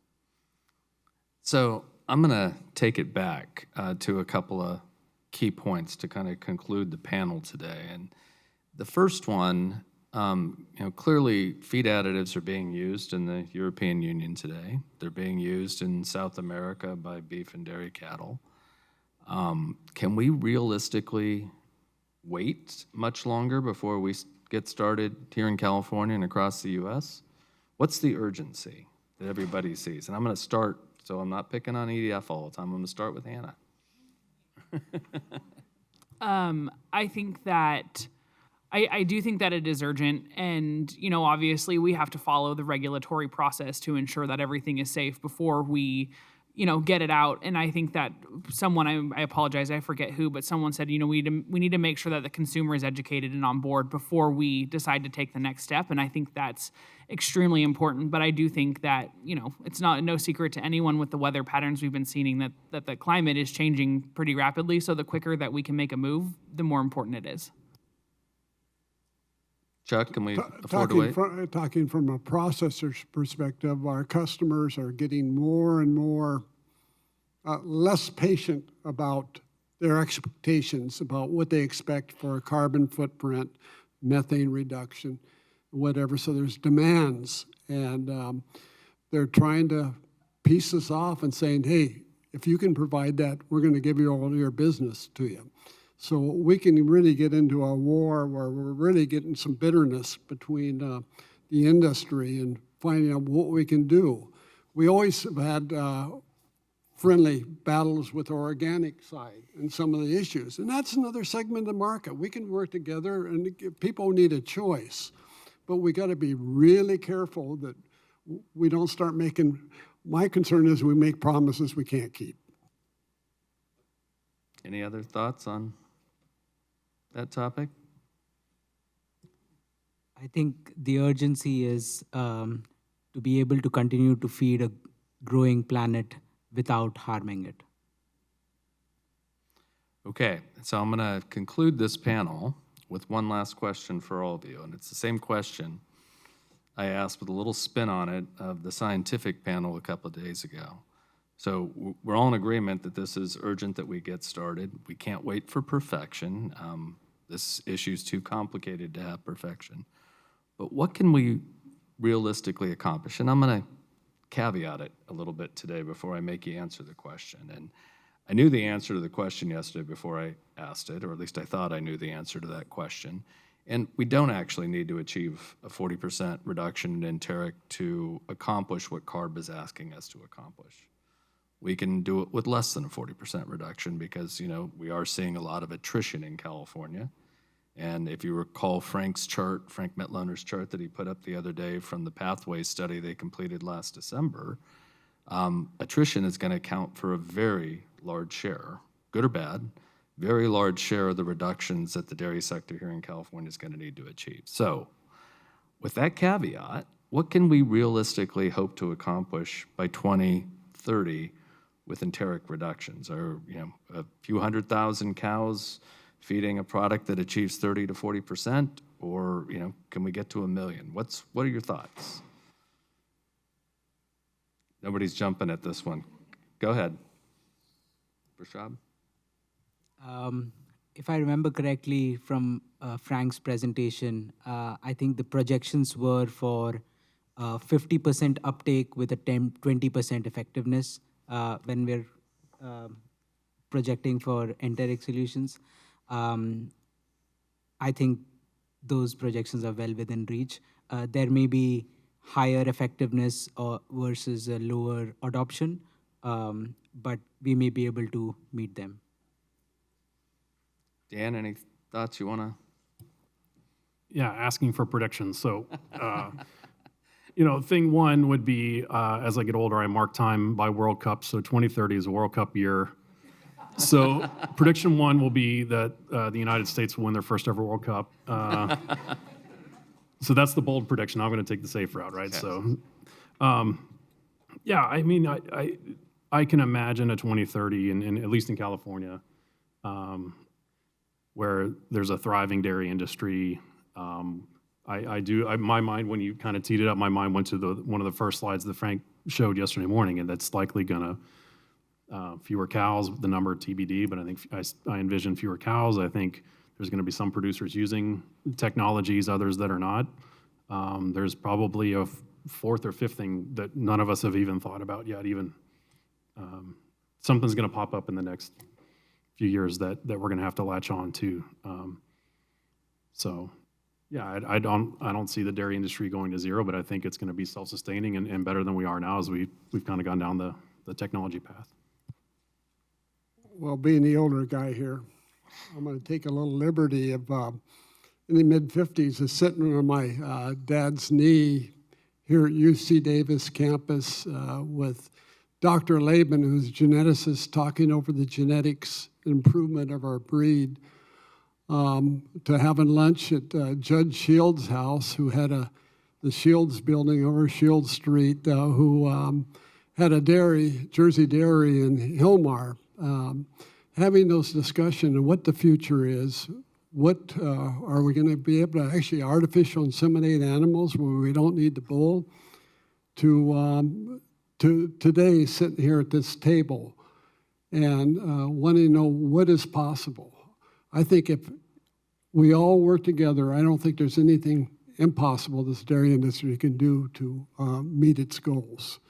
So I'm going to take it back to a couple of key points to kind of conclude the panel today. And the first one, clearly feed additives are being used in the European Union today. They're being used in South America by beef and dairy cattle. Can we realistically wait much longer before we get started here in California and across the U.S.? What's the urgency that everybody sees? And I'm going to start, so I'm not picking on EDF all the time. I'm going to start with Hannah. I think that I do think that it is urgent, and obviously we have to follow the regulatory process to ensure that everything is safe before we get it out. And I think that someone, I apologize, I forget who, but someone said, we need to make sure that the consumer is educated and on board before we decide to take the next step. And I think that's extremely important. But I do think that, it's no secret to anyone with the weather patterns we've been seeing that the climate is changing pretty rapidly. So the quicker that we can make a move, the more important it is. Chuck, can we afford to wait? Talking from a processor's perspective, our customers are getting more and more less patient about their expectations, about what they expect for a carbon footprint, methane reduction, whatever. So there's demands, and they're trying to piece this off and saying, hey, if you can provide that, we're going to give you all your business to you. So we can really get into a war where we're really getting some bitterness between the industry and finding out what we can do. We always have had friendly battles with our organic side and some of the issues. And that's another segment of the market. We can work together, and people need a choice. But we got to be really careful that we don't start making My concern is we make promises we can't keep. Any other thoughts on that topic? I think the urgency is to be able to continue to feed a growing planet without harming it. Okay, so I'm going to conclude this panel with one last question for all of you, and it's the same question I asked with a little spin on it of the scientific panel a couple of days ago. So we're all in agreement that this is urgent that we get started. We can't wait for perfection. This issue is too complicated to have perfection. But what can we realistically accomplish? And I'm going to caveat it a little bit today before I make you answer the question. And I knew the answer to the question yesterday before I asked it, or at least I thought I knew the answer to that question. And we don't actually need to achieve a 40% reduction in enteric to accomplish what CARB is asking us to accomplish. We can do it with less than a 40% reduction because, we are seeing a lot of attrition in California. And if you recall Frank's chart, Frank Metloner's chart that he put up the other day from the pathway study they completed last December, attrition is going to account for a very large share, good or bad, very large share of the reductions that the dairy sector here in California is going to need to achieve. So with that caveat, what can we realistically hope to accomplish by 2030 with enteric reductions? Are, a few 100,000 cows feeding a product that achieves 30 to 40%, or, can we get to 1 million? What are your thoughts? Nobody's jumping at this one. Go ahead. Vrashabh? If I remember correctly from Frank's presentation, I think the projections were for 50% uptake with a 20% effectiveness when we're projecting for enteric solutions. I think those projections are well within reach. There may be higher effectiveness versus a lower adoption, but we may be able to meet them. Dan, any thoughts you want to? Yeah, asking for predictions. So, thing one would be, as I get older, I mark time by World Cup. So 2030 is a World Cup year. So prediction one will be that the United States will win their first ever World Cup. So that's the bold prediction. I'm going to take the safe route, right? Okay. So, I can imagine a 2030, in at least in California, where there's a thriving dairy industry. My mind, when you kind of teed it up, my mind went to one of the first slides that Frank showed yesterday morning, and that's likely going to fewer cows, the number TBD, but I think I envision fewer cows. I think there's going to be some producers using technologies, others that are not. There's probably a fourth or fifth thing that none of us have even thought about yet. Something's going to pop up in the next few years that we're going to have to latch on to. I don't see the dairy industry going to zero, but I think it's going to be self-sustaining and better than we are now as we've kind of gone down the technology path. Well, being the older guy here, I'm going to take a little liberty of, in the mid-50s, is sitting on my dad's knee here at UC Davis campus with Dr. Laban, who's a geneticist, talking over the genetics improvement of our breed, to having lunch at Judge Shields' house, who had the Shields building over Shields Street, who had a dairy, Jersey Dairy in Hillmar. Having those discussions of what the future is, what are we going to be able to actually artificial inseminate animals where we don't need the bull, to today sitting here at this table and wanting to know what is possible. I think if we all work together, I don't think there's anything impossible this dairy industry can do to meet its goals.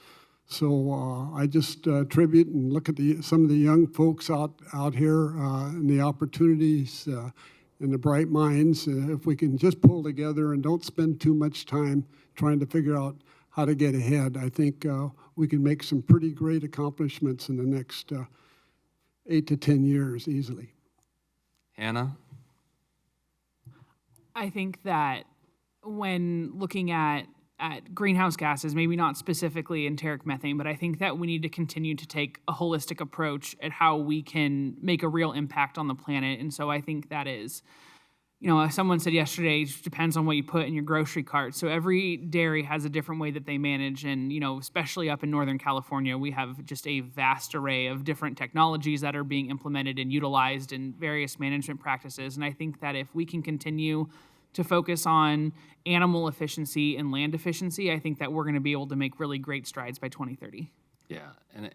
So I just tribute and look at some of the young folks out here and the opportunities and the bright minds. If we can just pull together and don't spend too much time trying to figure out how to get ahead, I think we can make some pretty great accomplishments in the next 8 to 10 years easily. Hannah? I think that when looking at greenhouse gases, maybe not specifically enteric methane, but I think that we need to continue to take a holistic approach at how we can make a real impact on the planet. And so I think that is, someone said yesterday, it depends on what you put in your grocery cart. So every dairy has a different way that they manage. And, especially up in Northern California, we have just a vast array of different technologies that are being implemented and utilized in various management practices. And I think that if we can continue to focus on animal efficiency and land efficiency, I think that we're going to be able to make really great strides by 2030. Yeah,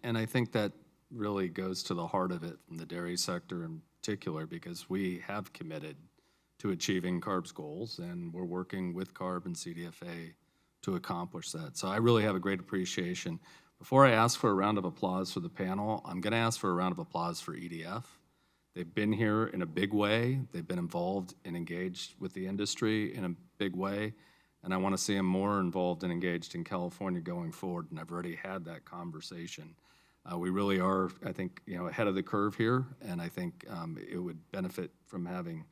and I think that really goes to the heart of it in the dairy sector in particular, because we have committed to achieving CARB's goals, and we're working with CARB and CDFA to accomplish that. So I really have a great appreciation. Before I ask for a round of applause for the panel, I'm going to ask for a round of applause for EDF. They've been here in a big way. They've been involved and engaged with the industry in a big way, and I want to see them more involved and engaged in California going forward, and I've already had that conversation. We really are, I think, ahead of the curve here, and I think it would benefit from having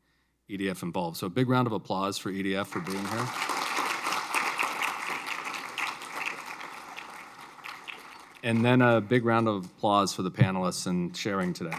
EDF involved. So a big round of applause for EDF for being here. And then a big round of applause for the panelists and sharing today.